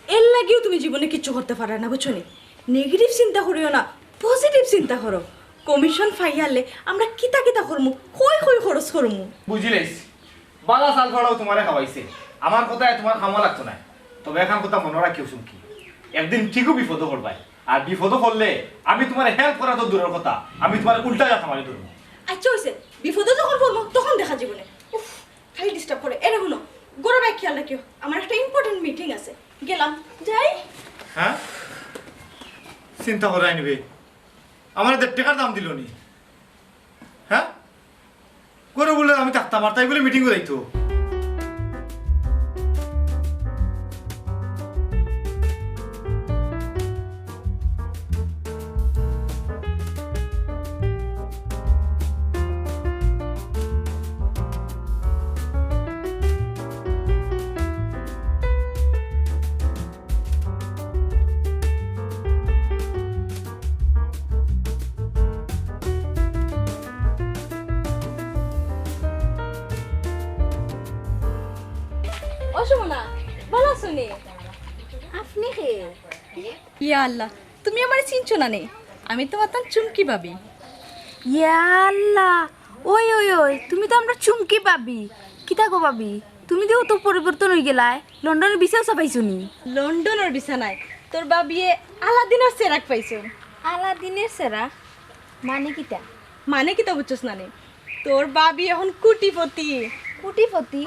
S6: এর লাগেও তুমি জীবনে কিচ্ছু করতে পারো না বুঝছো নি নেগেটিভ চিন্তা করিও না পজিটিভ চিন্তা করো কমিশন ফাইয়ালে আমরা কিতা করমু কই খরচ করমু
S2: বুঝি লাইছি বালা চাল ফাড়াও তোমারে খাওয়াইছে আমার কথায় তোমার খামা লাগতো না তবে এখন কথা মনে রাখিও চুমকি একদিন ঠিকও বিপদ পড়বাই আর বিপদ পড়লে আমি তোমার হেল্প করা তো দূরের কথা আমি তোমার উল্টা যাতা মারি ধরবো
S6: আচ্ছা হইছে বিপদে যখন পড়বো তখন দেখা জীবনে উফ খালি ডিস্টার্ব করে এরে হলো গোড়া ভাই খেয়াল রাখিও আমার একটা ইম্পর্টেন্ট মিটিং আছে গেলাম যাই
S2: হ্যাঁ চিন্তা করাই নিবে আমার টাকার দাম দিল নি হ্যাঁ করে বললে আমি থাকতাম আর তাই বলে মিটিং করে যাইতো
S6: ও সুমনা ভালো শুনি
S4: আপনি কে
S6: ইয়া আল্লাহ তুমি আমার চিনছো না নে আমি তোমার তান চুমকি ভাবি
S4: ইয়াল্লা ওই ওই ওই তুমি তো আমরা চুমকি পাবি কিতা গো পাবি তুমি তো তো পরিবর্তন হয়ে গেলাই লন্ডনের বিছাও চাপাইছো নি
S6: লন্ডনের বিছানায় তোর বাবিয়ে আলাদিনের সেরাক পাইছো
S4: আলাদিনের সেরা মানে কিতা
S6: মানে কি তা বুঝছস না নে তোর বাবি এখন কুটিপতি
S4: কুটিপতি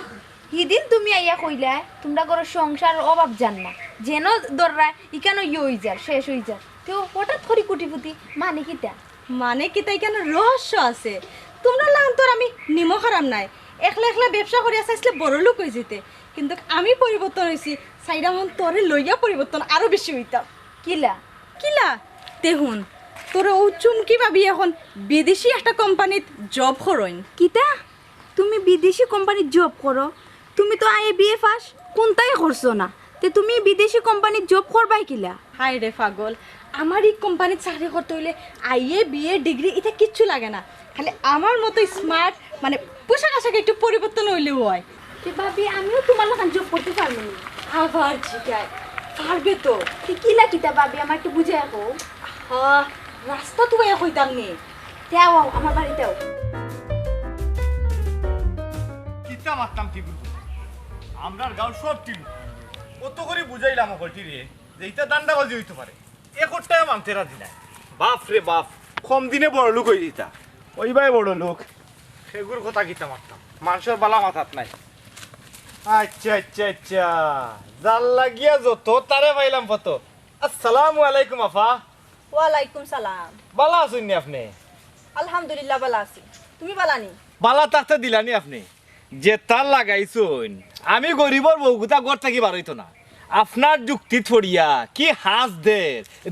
S4: হিদিন তুমি আইয়া কইলা তোমরা ঘর সংসার অভাব জান না যেন দররা ইকানো ইই যার শেষ হই যা তো হঠাৎ করে কুটিপতি মানে কিতা
S6: মানে কি তাই কেন রহস্য আছে তোমরা লান তোর আমি নিমো খারাম নাই একলা একলা ব্যবসা করিয়া চাইছিলে বড় লোক হয়ে যেতে কিন্তু আমি পরিবর্তন হয়েছি সাইডা মন তোরে লইয়া পরিবর্তন আরো বেশি হইতাম
S4: কিলা
S6: কিলা তেহুন তোর ও চুমকি ভাবি এখন বিদেশি একটা কোম্পানিত জব করইন
S4: কিতা তুমি বিদেশি কোম্পানির জব করো তুমি তো আইএ বিএ পাস কোনটাই করছো না তে তুমি বিদেশি কোম্পানির জব করবাই কিলা
S6: হাই রে পাগল আমার এই কোম্পানির চাকরি করতে হইলে আইএ বিএ ডিগ্রি এটা কিচ্ছু লাগে না খালি আমার মতো স্মার্ট মানে পোশাক আশাক একটু পরিবর্তন হইলেও হয়
S4: তে ভাবি আমিও তোমার লাগান জব করতে পারবো না
S6: আবার জিগায় পারবে তো
S4: তে কিলা কিতা ভাবি আমার একটু বুঝে রাখো
S6: হ্যাঁ রাস্তা তো হইতাম নি
S4: তেও আমার বাড়িতেও
S2: কিতা মারতাম কি বলবো আমরার গাঁও সব টিম কত করে বুঝাইলাম অকলটি রে যে এটা দান্ডাবাজি হইতে পারে একটাই মানতে রাজি নাই বাপ রে বাপ কম দিনে বড় লোক হয়ে দিতা ওই ভাই বড় লোক সেগুর কথা কিতা মারতাম মানুষের বালা মাথাত নাই আচ্ছা আচ্ছা আচ্ছা জাল লাগিয়া যত তারে পাইলাম কত আসসালামু আলাইকুম আফা
S7: ওয়ালাইকুম সালাম
S2: বালা আছেন নি আপনি
S7: আলহামদুলিল্লাহ ভালো আছি তুমি বালানি
S2: বালা থাকতে দিলানি আপনি যে তার লাগাইছুন আমি গরিবর বউগুতা ঘর থাকি বারইতো না আপনার যুক্তি ছড়িয়া কি হাস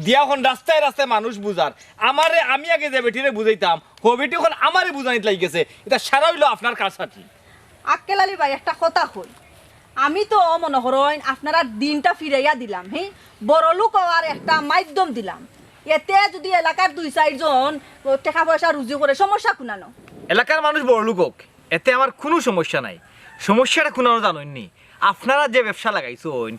S2: দিয়া এখন রাস্তায় রাস্তায় মানুষ বুঝার আমারে আমি আগে যে বেটিরে বুঝাইতাম ও বেটি এখন আমারে বুঝাইতে লাগিয়েছে এটা সারা হইলো আপনার কাছাটি
S7: আক্কেল আলী ভাই একটা কথা কই আমি তো মনে করেন আপনারা দিনটা ফিরাইয়া দিলাম হ্যাঁ বড় লোক হওয়ার একটা মাধ্যম দিলাম এতে যদি এলাকার 2-4 জন টাকা পয়সা রুজি করে সমস্যা কুনানো
S2: এলাকার মানুষ বড় লোক হোক এতে আমার কোনো সমস্যা নাই সমস্যাটা কোনো জানেননি আপনারা যে ব্যবসা লাগাইছেন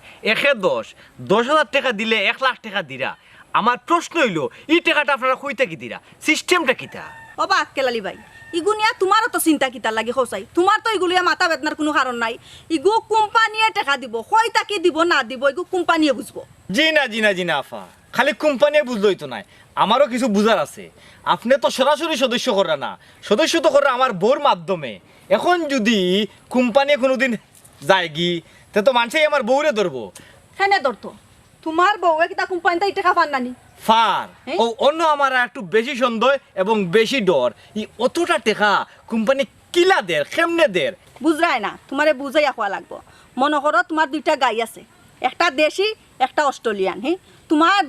S2: 10,000 টাকা দিলে 1 লাখ টাকা দিরা আমার প্রশ্ন হইল এই টাকাটা আপনারা কইতে কি দিরা সিস্টেমটা কিটা
S7: বাবা আক্কেল আলী ভাই ইগুনিয়া তোমারও তো চিন্তা কিতা লাগে হোসাই তোমার তো এগুলিয়া মাথা বেদনার কোনো কারণ নাই ইগু কোম্পানিয়ে টাকা দিব কয়টা কি দিব না দিব ইগু কোম্পানিয়ে বুঝবো
S2: জি না আফা খালি কোম্পানি বুঝলই তো নাই আমারও কিছু বুঝার আছে আপনি তো সরাসরি সদস্য করা না সদস্য তো করা আমার বউর মাধ্যমে এখন যদি কোম্পানি কোনোদিন যায় গি তে তো মানুষই আমার বউরে ধরবো
S7: হ্যাঁ ধরতো তোমার বউয়ে কিতা কোম্পানিতে টাকা পান নানি
S2: ফার ও অন্য আমার একটু বেশি সন্দেহ এবং বেশি ডর ই অতটা টাকা কোম্পানি কিলা দের কেমনে দের
S7: বুঝরাই না তোমারে বুঝাইয়া খোয়া লাগবো মনে করো তোমার 2টা গাই আছে একটা দেশি একটা অস্ট্রেলিয়ান হ্যাঁ তোমার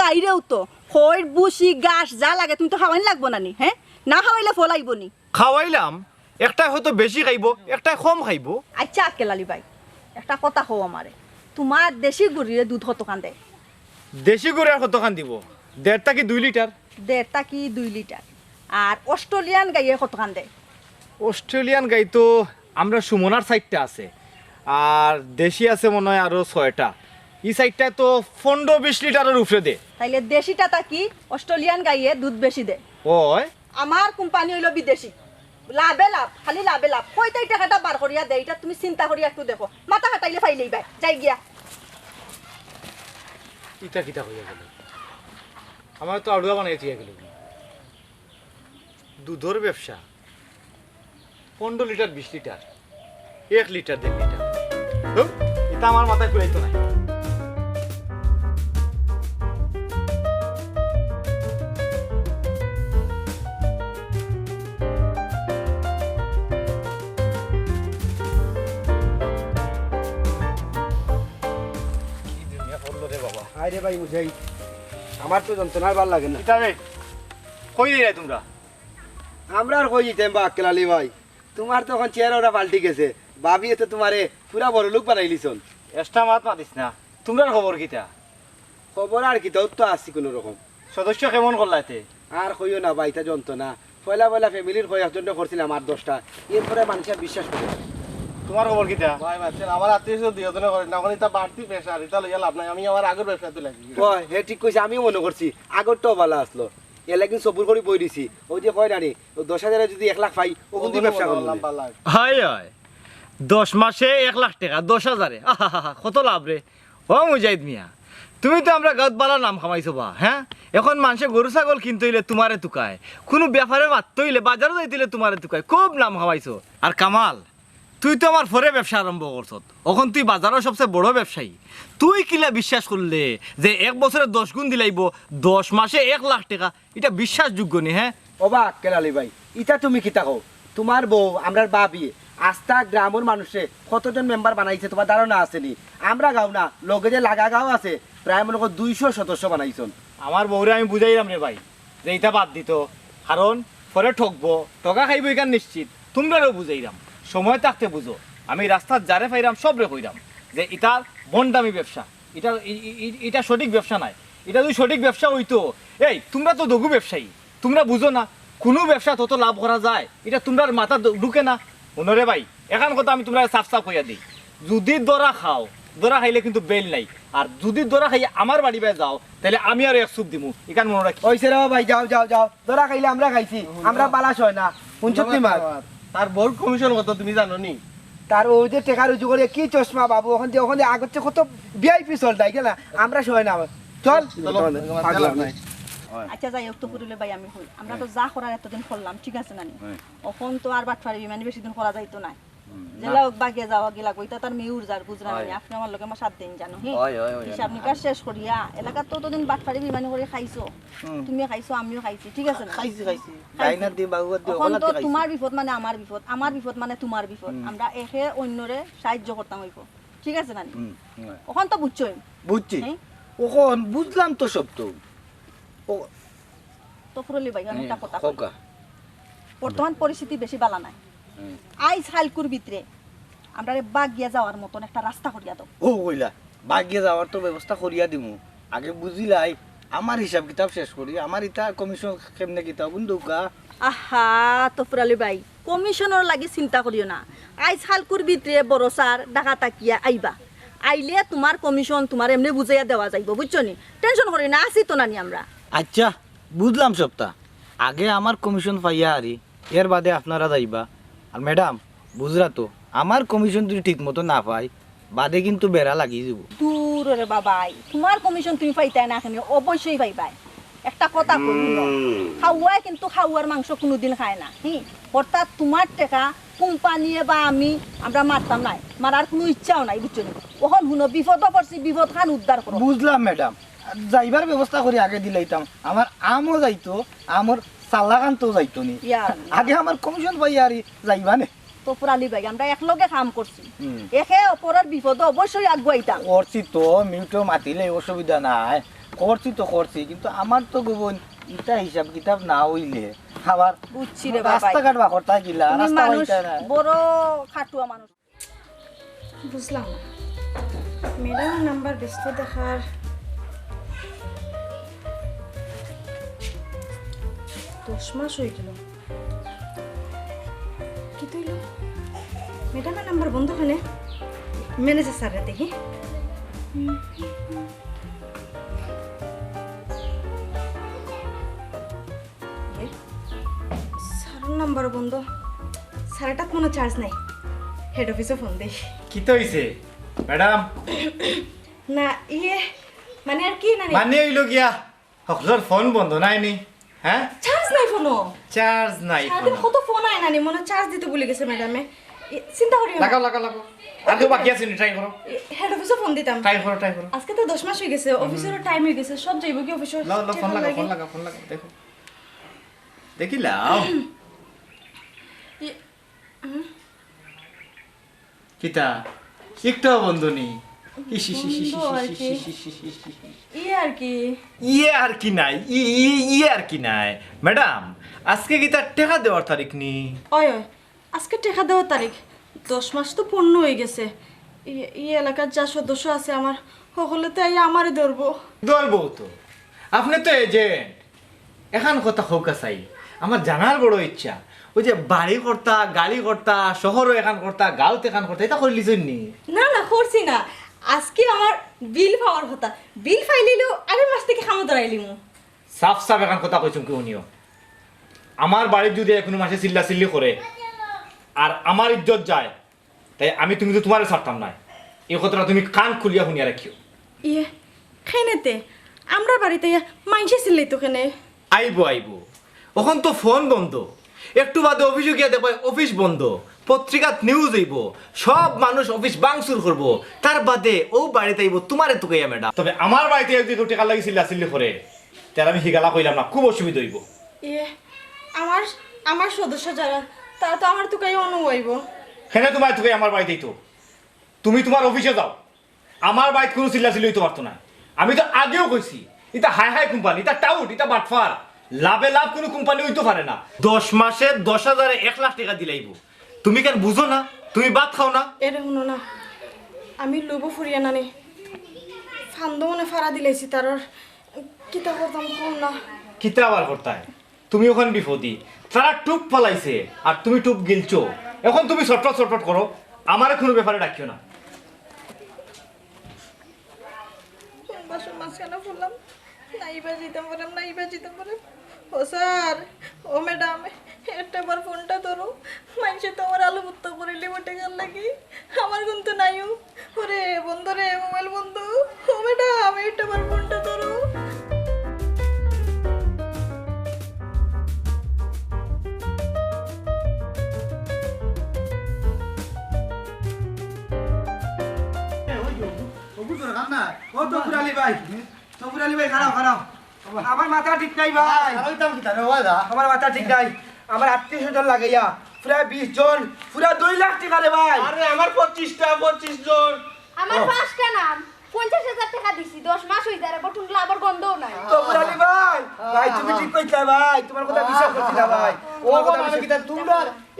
S7: গাইরেও তো খৈর বুসি গাছ যা লাগে তুমি তো খাওয়াই লাগবো নানি হ্যাঁ না খাওয়াইলে ফলাইব নি
S2: খাওয়াইলাম একটা হয়তো বেশি খাইব একটা কম খাইব
S7: আচ্ছা আক্কেল আলী ভাই একটা কথা কও আমারে তোমার দেশি গরুরে দুধ কতখান দেয়
S2: দেশি গরু আর কতখান দিব 1.5 কি 2 লিটার
S7: 1.5 কি 2 লিটার আর অস্ট্রেলিয়ান গাইয়ে কতখান দেয়
S2: অস্ট্রেলিয়ান গাই তো আমরা সুমনার সাইডটা আছে আর দেশি আছে মনে হয় আরো 6টা এই সাইডটা তো 15-20 লিটারের উপরে দে
S7: তাইলে দেশিটা তা কি অস্ট্রেলিয়ান গাইয়ে দুধ বেশি দেয়
S2: ওই
S7: আমার কোম্পানি হইলো বিদেশি লাভে লাভ খালি লাভে লাভ কয়টাই টাকাটা বার করিয়া দেয় এটা তুমি চিন্তা করিয়া একটু দেখো মাথা হাঁটাইলে ফাইলেই ভাই যাই গিয়া
S2: ইটা কিটা হইয়া গেল আমার তো আড়ুয়া বানাইতে গেল দুধের ব্যবসা 15 লিটার 20 লিটার 1 লিটার 1.5 লিটার এটা আমার মাথায় কুলাইতো না
S3: আরে ভাই মুজাহিদ আমার তো যন্ত্রণার ভাল লাগে না
S2: এটা রে কই দিলাই তোমরা
S3: আমরা আর কই যেতাম বা আক্কেল আলী ভাই তোমার তো এখন চেহারা পাল্টি গেছে ভাবি তো তোমারে পুরা বড় লোক বানাইলিছন
S2: এক্সট্রা মাত মাতিস না তোমরা খবর কিটা
S3: খবর আর কি তো আসি কোনো রকম
S2: সদস্য কেমন করলাইতে
S3: আর কইও না ভাই তা যন্ত্রণা পয়লা ফ্যামিলির কয়েকজনটা করছিলাম 8-10টা এরপরে মানুষের বিশ্বাস করে
S2: তোমার খবর কিটা?
S5: ভাই বাচ্চার আমার আত্মীয় দুজনে করেন না, এটা বাড়তি প্রেশার, এটা লইয়া লাভ নাই, আমি আমার আগের ব্যবসাতে লাগি।
S3: ওই হে ঠিক কইছে, আমিও মনে করছি আগরটাও ভালো আসলো, এলা কিন্তু সবুর করে বই দিছি। ওই যে কয় রানি 10,000 যদি 1 লাখ পাই ও কিন্তু ব্যবসা করলাম।
S2: হায় হায় 10 মাসে 1 লাখ টাকা 10,000 কত লাভ রে। ও মুজাহিদ মিয়া, তুমি তো আমরা গাঁত বালা নাম খামাইছো বা। হ্যাঁ, এখন মানুষে গরু ছাগল কিনতে হইলে তোমারে তুকায়, কোনো ব্যাপারে মারতে হইলে বাজারে যাইতে হইলে তোমারে তুকায়, খুব নাম খামাইছো। আর কামাল, তুই তো আমার পরে ব্যবসা আরম্ভ করছ, এখন তুই বাজারের সবচেয়ে বড় ব্যবসায়ী। তুই কিলা বিশ্বাস করলে যে 1 বছরে 10 গুণ দিলাইব, 10 মাসে 1 লাখ টাকা, এটা বিশ্বাসযোগ্য নি? হ্যাঁ
S3: ওবা আক্কেল আলী ভাই, ইটা তুমি কিতা কও? তোমার বউ আমরার বাবি আস্থা গ্রামের মানুষে কতজন মেম্বার বানাইছে তোমার ধারণা আছে নি? আমরা গাও না, লগে যে লাগা গাও আছে প্রায় মনে করো 200 সদস্য বানাইছন।
S2: আমার বউরে আমি বুঝাইলাম রে ভাই যে এটা বাদ দিত, কারণ পরে ঠকবো, টকা খাইব এখান নিশ্চিত। তোমরাও বুঝাইলাম, সময় থাকতে বুঝো। আমি রাস্তার যারে পাইরাম সব রে কইরাম যে এটার বন্ডামি ব্যবসা, এটা সঠিক ব্যবসা নাই। এটা যদি সঠিক ব্যবসা হইতো, এই তোমরা তো দগু ব্যবসায়ী, তোমরা বুঝো না কোনো ব্যবসা তত লাভ করা যায়, এটা তোমরা মাথা ঢুকে না। ওনরে ভাই এখান কথা আমি তোমরা সাফ সাফ হইয়া দিই, যদি দরা খাও, দরা খাইলে কিন্তু বেল নাই, আর যদি দরা খাইয়া আমার বাড়ি বাই যাও তাহলে আমি আর 1 সুপ দিমু, এখান মনে রাখি।
S3: ওইছে রে ভাই, যাও যাও যাও, ধরা খাইলে আমরা খাইছি, আমরা বালাস হয় না। শুনছতি মার
S5: তার বড় কমিশন কত তুমি জানো নি?
S3: তার ওই যে টেকা রুজু করে কি চশমা বাবু, ওখানে আগত কত ভিআইপি চল তাই না, আমরা সয় না। চল
S7: আচ্ছা যাই হোক, তো পুরুলে ভাই আমি হই, আমরা তো যা করার এতদিন করলাম, ঠিক আছে নানি? এখন তো আর বাটফারি মানে বেশি দিন করা যাইতো না, জেলা বাগিয়ে যাওয়া গেলা কইতা তার মেউর যার বুঝরা নানি। আপনি আমার লগে আমার 7 দিন জানো, হ্যাঁ হিসাব নিকাশ শেষ করিয়া এলাকার তো ততদিন বাটফারি বিমানি করে খাইছো, তুমি খাইছো আমিও খাইছি, ঠিক আছে না?
S1: খাইছি ডাইনার দি বাগুয়ার দি
S7: এখন তো তোমার বিপদ মানে আমার বিপদ, আমার বিপদ মানে তোমার বিপদ, আমরা একে অন্যরে সাহায্য করতাম হইব, ঠিক আছে নানি? এখন তো বুঝছই।
S1: বুঝছি, ওখন বুঝলাম তো সব। তো
S7: তো ফুরলি ভাই আমি একটা কথা কই, বর্তমান পরিস্থিতি বেশি বালা নাই। আইজ হালকুর ভিতরে আমরা বাগিয়া যাওয়ার মতন একটা রাস্তা করিয়া দাও।
S1: ও কইলা বাগিয়ে যাওয়ার তো ব্যবস্থা করিয়া দিমু, আগে বুঝিলাই আমার হিসাব কিতাব শেষ করি, আমার ইটা কমিশন কেমনে কিতাব বন্ধুকা।
S7: আহা তো ফুরালি ভাই, কমিশনের লাগি চিন্তা করিও না। আইজ হালকুর ভিতরে বড় স্যার ডাকা তাকিয়া আইবা, আইলে তোমার কমিশন তোমার এমনি বুঝাইয়া দেওয়া যাইব, বুঝছো নি? টেনশন করি না, আসি তো নানি আমরা।
S1: আচ্ছা বুঝলাম সবটা, আগে আমার কমিশন পাইয়া আরি, এর বাদে আপনারা যাইবা। আর ম্যাডাম বুঝরা তো, আমার কমিশন যদি ঠিক মতো না পাই বাদে কিন্তু বেড়া লাগিয়ে যাব।
S7: দূর রে বাবাই, তোমার কমিশন তুমি পাইতাই না, তুমি অবশ্যই পাইবাই। একটা কথা কই, খাওয়াই কিন্তু খাওয়ার মাংস কোনোদিন খায় না, হ্যাঁ? অর্থাৎ তোমার টাকা কোম্পানি বা আমরা মারতাম নাই, মারার কোনো ইচ্ছাও নাই, বুঝছো নি? ওখান শুনো বিপদ পড়ছি, বিপদ খান উদ্ধার করো।
S1: বুঝলাম ম্যাডাম, যাইবার ব্যবস্থা করে আগে দিলাইতাম, আমার আমও যাইতো, আমার চালাকান্তও যাইতো নি, আগে আমার কমিশন পাইয়া আরি যাইবা নে।
S7: তো পুরালি ভাই আমরা একলগে কাম করছি, একে অপরের বিপদ অবশ্যই আগুয়াইতাম।
S1: করছি তো, মিউটো মাতিলে অসুবিধা নাই, করছি তো করছি, কিন্তু আমার তো গোবন ইটা হিসাব কিতাব না হইলে খাবার
S7: বুঝছি রে বাবা,
S1: রাস্তাঘাট বা করতে গিলা রাস্তা
S7: মানুষ
S1: হইতা না।
S7: বড় খাটুয়া মানুষ।
S6: বুঝলাম না, ম্যাডামের নাম্বার ব্যস্ত দেখার। 10 মাস হয়ে গেল, কি তৈল ম্যাডামের নাম্বার বন্ধ খানে। ম্যানেজার স্যারের দেখি, স্যারের নাম্বার বন্ধ, স্যারেরটা কোনো চার্জ নাই, হেড অফিসে ফোন দেই।
S2: কি তো হইছে ম্যাডাম?
S6: না ইয়ে মানে আর কি না
S2: মানে হইল গিয়া সকলের ফোন বন্ধ নাই নি? হ্যাঁ
S6: চার্জ নাই ফোনও,
S2: চার্জ নাই
S6: সারাদিন
S2: ফোন।
S6: কত ফোন আয় নানি, মনে চার্জ দিতে ভুলে গেছে ম্যাডামে। চিন্তা করি
S2: লাগাও লাগাও লাগাও, আর তো বাকি আছে নি, ট্রাই করো,
S6: হেড অফিসে ফোন দিতাম।
S2: ট্রাই করো ট্রাই করো।
S6: আজকে তো 10 মাস হয়ে গেছে, অফিসেরও টাইম হয়ে গেছে, সব যাইব কি অফিসে।
S2: লাও লাও ফোন লাগাও ফোন লাগাও ফোন লাগাও, দেখো দেখি লাও কিতা একটু বন্ধ নি।
S6: ইয়ে আর কি,
S2: ইয়ে আর কি নাই, ইয়ে আর কি নাই ম্যাডাম, আজকে কি তার টাকা দেওয়ার তারিখ নি?
S6: ওই ওই আজকে টাকা দেওয়ার তারিখ, 10 মাস তো পূর্ণ হয়ে গেছে। এই এলাকার যা সদস্য আছে আমার সকলে তো আমারে ধরবো।
S2: ধরবো তো, আপনি তো এজেন্ট। এখন কথা হোক চাই, আমার জানার বড় ইচ্ছা, ওই যে বাড়ি করতা গাড়ি করতা শহরও এখান করতা গাঁওতে এখান করতা এটা করে লিছেন নি
S6: না না করছি না আজকে আমার বিল পাওয়ার কথা বিল ফাইলিলেও আগের মাস থেকে খামো ধরাইলিমু
S2: সাফ সাফ এখান কথা কইছুম কেউ নিও আমার বাড়ির যদি কোনো মাসে চিল্লা চিল্লি করে আর আমার ইজ্জত যায় তাই আমি তুমি তো তোমার ছাড়তাম না এই কথাটা তুমি কান খুলিয়া শুনিয়া রাখিও
S6: ইয়ে খেনেতে আমরা বাড়িতে মাইনসে ছিলাই তো কেনে
S2: আইবো আইবো এখন তো ফোন বন্ধ একটু বাদে অফিসে গিয়ে দেখো অফিস বন্ধ পত্রিকাত নিউজ হইব সব মানুষ অফিস বাংসুর করব তার বাদে ও বাড়িতে আইব তোমারে তো কইয়া ম্যাডাম তবে আমার বাড়িতে যদি কেউ টাকা লাগি চিল্লা চিল্লি করে তার আমি হিগালা কইলাম না খুব অসুবিধা হইব
S6: ইয়ে আমার আমার সদস্য যারা তারা তো আমার তো কাই অনুয়াইব
S2: হেনে তোমার তোকে আমার বাড়িতেই তো তুমি তোমার অফিসে যাও আমার বাড়িতে কোনো চিল্লা চিল্লি হইতে পারতো না আমি তো আগেও কইছি এটা হাই হাই কোম্পানি এটা টাউট এটা বাটফার লাভে লাভ কোনো কোম্পানি হইতে পারে না 10 মাসে 10,000 1 লাখ টাকা দিলাইব তুমি কেন বুঝো না তুমি ভাত খাও না
S6: এরে শুনো না আমি লোবো ফুরিয়া নানি ফান্দ মনে ফাড়া দিলাইছি তার কিতা করতাম কোন না
S2: কিতা আবার করতায় তুমি ওখানে বিপদি তারা টুপ ফলাইছে আর তুমি টুপ গিলছো এখন তুমি ছটফট করো আমার কোনো ব্যাপারে ডাকিও না
S6: বাসন মাঝখানে ফুললাম নাইবা যেতাম পারাম ও স্যার ও ম্যাডাম একটা বার ফোনটা ধরো মানুষে তো আমার আলু ভুত্তা করিলে বটে গেল নাকি আমার কিন্তু নাইও ওরে বন্ধু রে মোবাইল বন্ধু ও ম্যাডাম একটা বার ফোনটা ধরো
S3: ও তফুর আলী ভাই খারাপ আমার মাথা ঠিক নাই ভাই আমার মাথা ঠিক নাই আমার 800 জন লাগাইয়া পুরা 20 জন পুরা 2 লাখ টাকা রে ভাই
S5: আরে আমার 25 জন
S4: আমার 5টা নাম 50,000 টাকা দিছি 10 মাস হই যায় গঠন লাভর গন্ধও নাই
S3: তফুর আলী ভাই তুমি ঠিক কইতা ভাই তোমার কথা বিশ্বাস করছি না ভাই
S1: ও কথা আমি কিতা তোমরা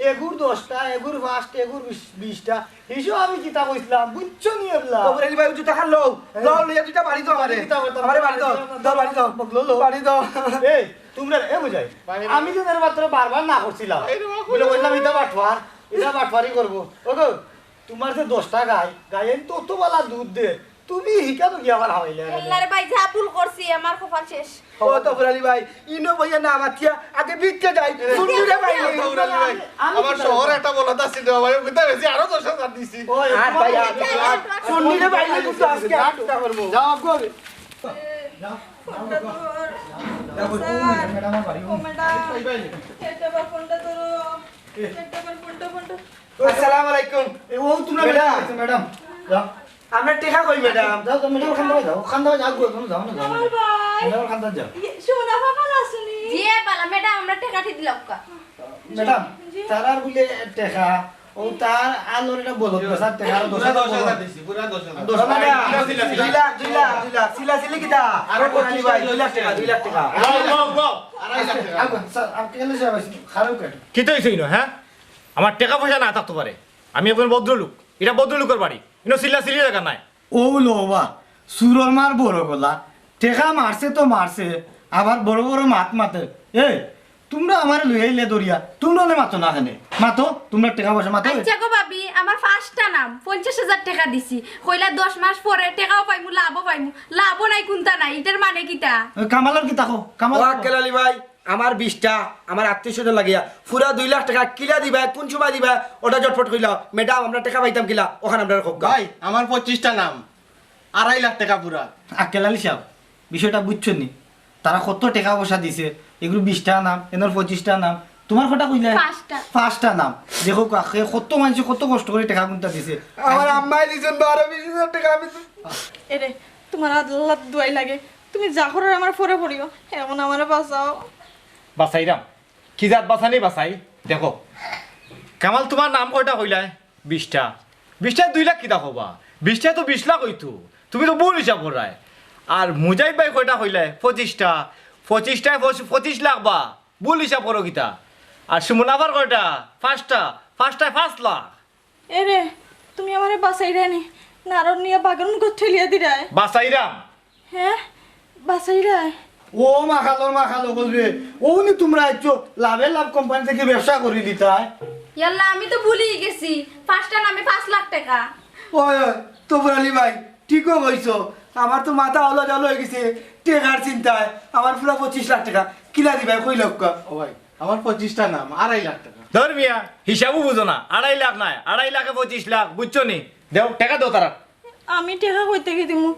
S1: এগুর 10টা এগুর 5টা এগুর 20টা হিসো আমি কিতা কইছিলাম বুঝছো নি এবলা
S3: তফুর আলী ভাই জুতা খান লও লইয়া দুইটা বাড়ি দাও আমারে বাড়ি দাও বাড়ি দাও বাড়ি দাও
S1: এই তোমরা এ বুঝাই আমি তো এর মাত্র বারবার না করছিলাম বলে কইলাম এটা বাটফারি করব ওগো তোমার যে 10টা গায়ে তো বালা দুধ দে তুমি হিকা তো কি আমার হাওয়াইলে
S4: আল্লাহরে ভাই যা ভুল করছি আমার কপাল শেষ
S3: ও তফুর আলী ভাই ইনো ভাইয়া না মাতিয়া আগে বিচ্ছে যাই শুনলি রে ভাই
S5: আমার শহরে একটা বলতা ছিল ভাই কইতা বেশি আরো 10,000 দিছি
S1: ওই
S3: আর ভাই শুনলি রে ভাই কিন্তু আজকে
S1: যাও গো
S3: আসসালামু আলাইকুম
S1: ও তোমরা ম্যাডাম যাও
S3: আমরা টেকা কই ম্যাডাম
S1: যাও ম্যাডাম খান দাও যাও যাও না যাও ম্যাডাম খান দাও যাও
S6: সোনা বাবা আসুনি
S4: জি পালা ম্যাডাম আমরা টাকা ঠিক দিলাম কা
S1: ম্যাডাম তারার বলে টেকা ও তার আলোর এটা বলো স্যার টেকা
S5: 10,000 দিছি পুরা 10,000
S3: 2 লাখ সিলা সিলি কিটা
S1: আরো
S3: আলী ভাই 2 লাখ টাকা 2 লাখ টাকা
S5: গো 2.5 লাখ টাকা
S1: স্যার আপনি কেন যাবেন খারাপ কেন
S2: কি তো হইছে ইনো হ্যাঁ আমার টাকা পয়সা না থাকতে পারে আমি একজন ভদ্রলোক এটা ভদ্রলোকের বাড়ি ইনো চিল্লা চিল্লি জায়গা নাই
S1: ও লোবা সুরর মার বড় গলা টেকা মারছে তো মারছে আবার বড় বড় মাত মাতে এ তোমরা আমার লইলে দরিয়া তোমরা মাতো না কেন মাতো তোমরা টাকা পয়সা মাতো
S4: আচ্ছা গো ভাবি আমার 5টা নাম 50,000 টাকা দিছি কইলা 10 মাস পরে টাকাও পাইমু লাভও নাই কোনটা নাই এটার মানে কিটা
S1: কামালের কি তাকো কামাল
S3: ও আক্কেল আলী ভাই আমার 20টা আমার 800 জন লাগিয়া পুরা 2 লাখ টাকা কিলা দিবা কোন সময় দিবা ওটা জটপট কইলা ম্যাডাম আমরা টাকা পাইতাম কিলা ওখানে আমরা খুব
S5: ভাই আমার 25টা নাম 2.5 লাখ টাকা পুরা
S1: আক্কেল আলী সাহেব বিষয়টা বুঝছো নি তারা কত টাকা পয়সা দিছে এগুলো 20টা নাম এনার 25টা নাম তোমার কথা কইলে 5টা নাম দেখো কাকে কত মানুষ কত কষ্ট করে টাকা গুনতা দিছে
S3: আমার আম্মাই দিছেন 12-20 টাকা আমি
S6: এরে তোমার আল্লাহ দুয়াই লাগে তুমি যা করার আমার পরে পড়িও এমন আমারে বাঁচাও
S2: বাসাইরাম কি জাত বাসানি বাসাই দেখো কামাল তোমার নাম কয়টা কইলাই 20টা 2 লাখ কিতা হবা 20টা তো 20 লাখ হইতো তুমি তো ভুল হিসাব করায় আর মুজাহিদ ভাই কয়টা কইলাই 25টায় 25 লাখ বা ভুল হিসাব করো কিতা আর সুমনাফার কয়টা 5টায় 5 লাখ
S6: এরে তুমি আমারে বাঁচাই রানি নারণ নিয়ে বাগান করে ঠেলিয়া দিরায়
S2: বাসাইরাম
S6: হ্যাঁ বাঁচাই রায়
S1: ও মাখালো বলবে ও নি তোমরা আইছো লাভে লাভ কোম্পানি থেকে ব্যবসা করে দিতাই
S4: ইয়াল্লা আমি তো ভুলেই গেছি ফার্স্টটা নামে 5 লাখ টাকা।
S3: ওই তফুর আলী ভাই ঠিকও কইছো, আমার তো মাথা হলো জল হয়ে গেছে টেকার চিন্তায়। আমার পুরো 25 লাখ টাকা কিলা দিবা কই লোক?
S5: ও ভাই আমার 25টা নাম 2.5 লাখ টাকা।
S2: ধর মিয়া হিসাবও বুঝো না, 2.5 লাখ নাই, 2.5 লাখে 25 লাখ, বুঝছো নি? দেও টাকা দাও তারা।
S6: আমি টেকা কইতে কি দিমু?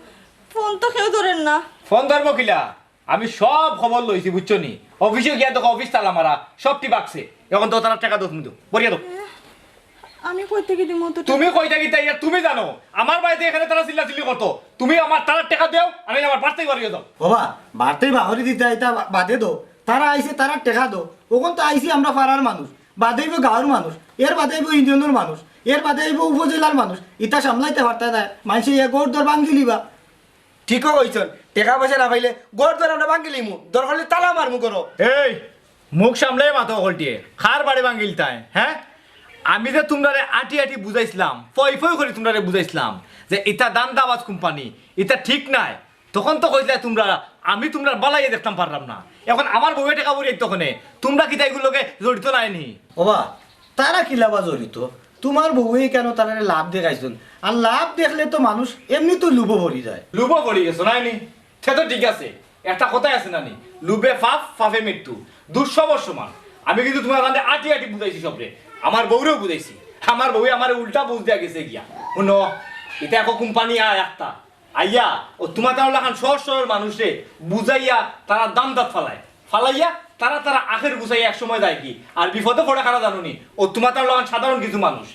S6: ফোন তো কেউ ধরেন না।
S2: ফোন ধরবো কিলা? আমি সব খবর লইছি, বুঝছো নি? অফিসে গিয়া দেখো অফিস তালা মারা, সব টিপাকছে। এখন তো তারা টাকা দাও, তুমি দাও, বরিয়া দাও।
S6: আমি কইতে কি দিমু তো?
S2: তুমি কইতা কি তাই তুমি জানো? আমার বাড়িতে এখানে তারা চিল্লাচিল্লি করতো, তুমি আমার তারা টাকা দাও, আমি আমার বাড়তেই বাড়িয়ে দাও।
S1: বাবা বাড়তেই বাহরি দিতে এটা বাদে দো, তারা আইছে তারা টেকা দো। ওখান তো আইছি আমরা পাড়ার মানুষ, বাদেইব গাঁৱৰ মানুষ, এর বাদেইব ইউনিয়নের মানুষ, এর বাদেইব উপজেলার মানুষ। ইটা সামলাইতে পারতে না, মানুষে গোড় দর ভাঙ্গি লিবা।
S3: ঠিকও কইছন, টাকা পয়সা না পাইলে গড় ধরে আমরা ভাঙ্গি লিমু, দরকার হলে তালা মারমু করো।
S2: এই মুখ সামলে মাথা গলটিয়ে খার বাড়ি ভাঙ্গিল তাই। হ্যাঁ আমি যে তোমরারে আটি আটি বুঝাইছিলাম, ফই ফই করে তোমরারে বুঝাইছিলাম যে এটা দান্দাবাজ কোম্পানি, এটা ঠিক নাই। তখন তো কইলে তোমরা আমি তোমরা বালাইয়ে দেখতাম পারলাম না। এখন আমার বউয়ে টাকা বলি তখন তোমরা কি এগুলোকে জড়িত নাইনি?
S1: বাবা তারা কি লাভা জড়িত? তোমার বউয়ে কেন তারা লাভ দেখাইছেন? আর লাভ দেখলে তো মানুষ এমনি তো লুবো ভরি যায়।
S2: লুবো পড়ি গেছো নাইনি? সে তো ঠিক আছে, একটা কথাই আছে নানি, লুবে ফাফ ফাফে মৃত্যু, দুঃসবর সমান। আমি কিন্তু তোমার কাছে আটি আটি বুঝাইছি সবরে, আমার বউরেও বুঝাইছি। আমার বউ আমার উল্টা বুঝ দিয়া গেছে গিয়া। শুনো এটা এক কোম্পানি আয় একটা আইয়া ও তোমার তার লাখান সহজ সরল মানুষে বুঝাইয়া তারা দাম দাঁত ফালাইয়া তারা আখের গুছাইয়া এক সময় যায় কি আর বিপদে পড়ে খানা জানুনি। ও তোমার তার লাখান সাধারণ কিছু মানুষ।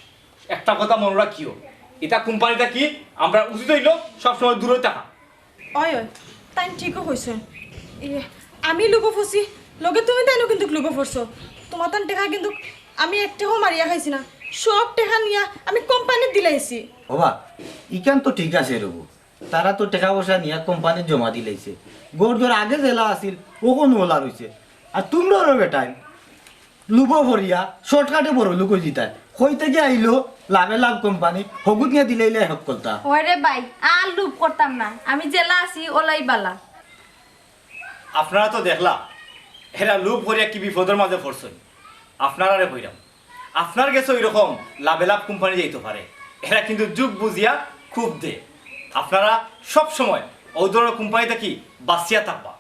S2: একটা কথা মনে রাখিও, এটা কোম্পানিটা কি আমরা উচিত হইল সবসময় দূরে থাকা।
S6: ওই তাই ঠিকও কইছেন। আমি লুবো ফসি লগে তুমি তাইনো কিন্তু লুবো ফরছো। তোমার তান টেকা কিন্তু আমি একটাও মারিয়া খাইছি না, সব টেকা নিয়া আমি কোম্পানি দিলাইছি।
S1: বাবা ইকান তো ঠিক আছে রবু, তারা তো টাকা পয়সা নিয়ে কোম্পানি জমা দিলাইছে। গোর ধর আগে জেলা আসিল ওখন ওলা রয়েছে। আর তোমরা বেটাই লুবো ভরিয়া শর্টকাটে বড় লুকো জিতায় হই থেকে আইলো লাভে লাভ কোম্পানি হগুত নিয়ে দিলাইলে হক করতা।
S4: ওরে ভাই আর লুপ করতাম না, আমি জেলা আছি ওলাই বালা।
S2: আপনারা তো দেখলা এরা লুপ ভরিয়া কি বিপদের মাঝে পড়ছেন। আপনারা রে কইরাম আপনার গেছে ওই রকম লাভে লাভ কোম্পানি যাইতে পারে, এরা কিন্তু যুগ বুঝিয়া খুব দে। আপনারা সব সময় ওই ধরনের কোম্পানিতে কি বাঁচিয়া থাকবা।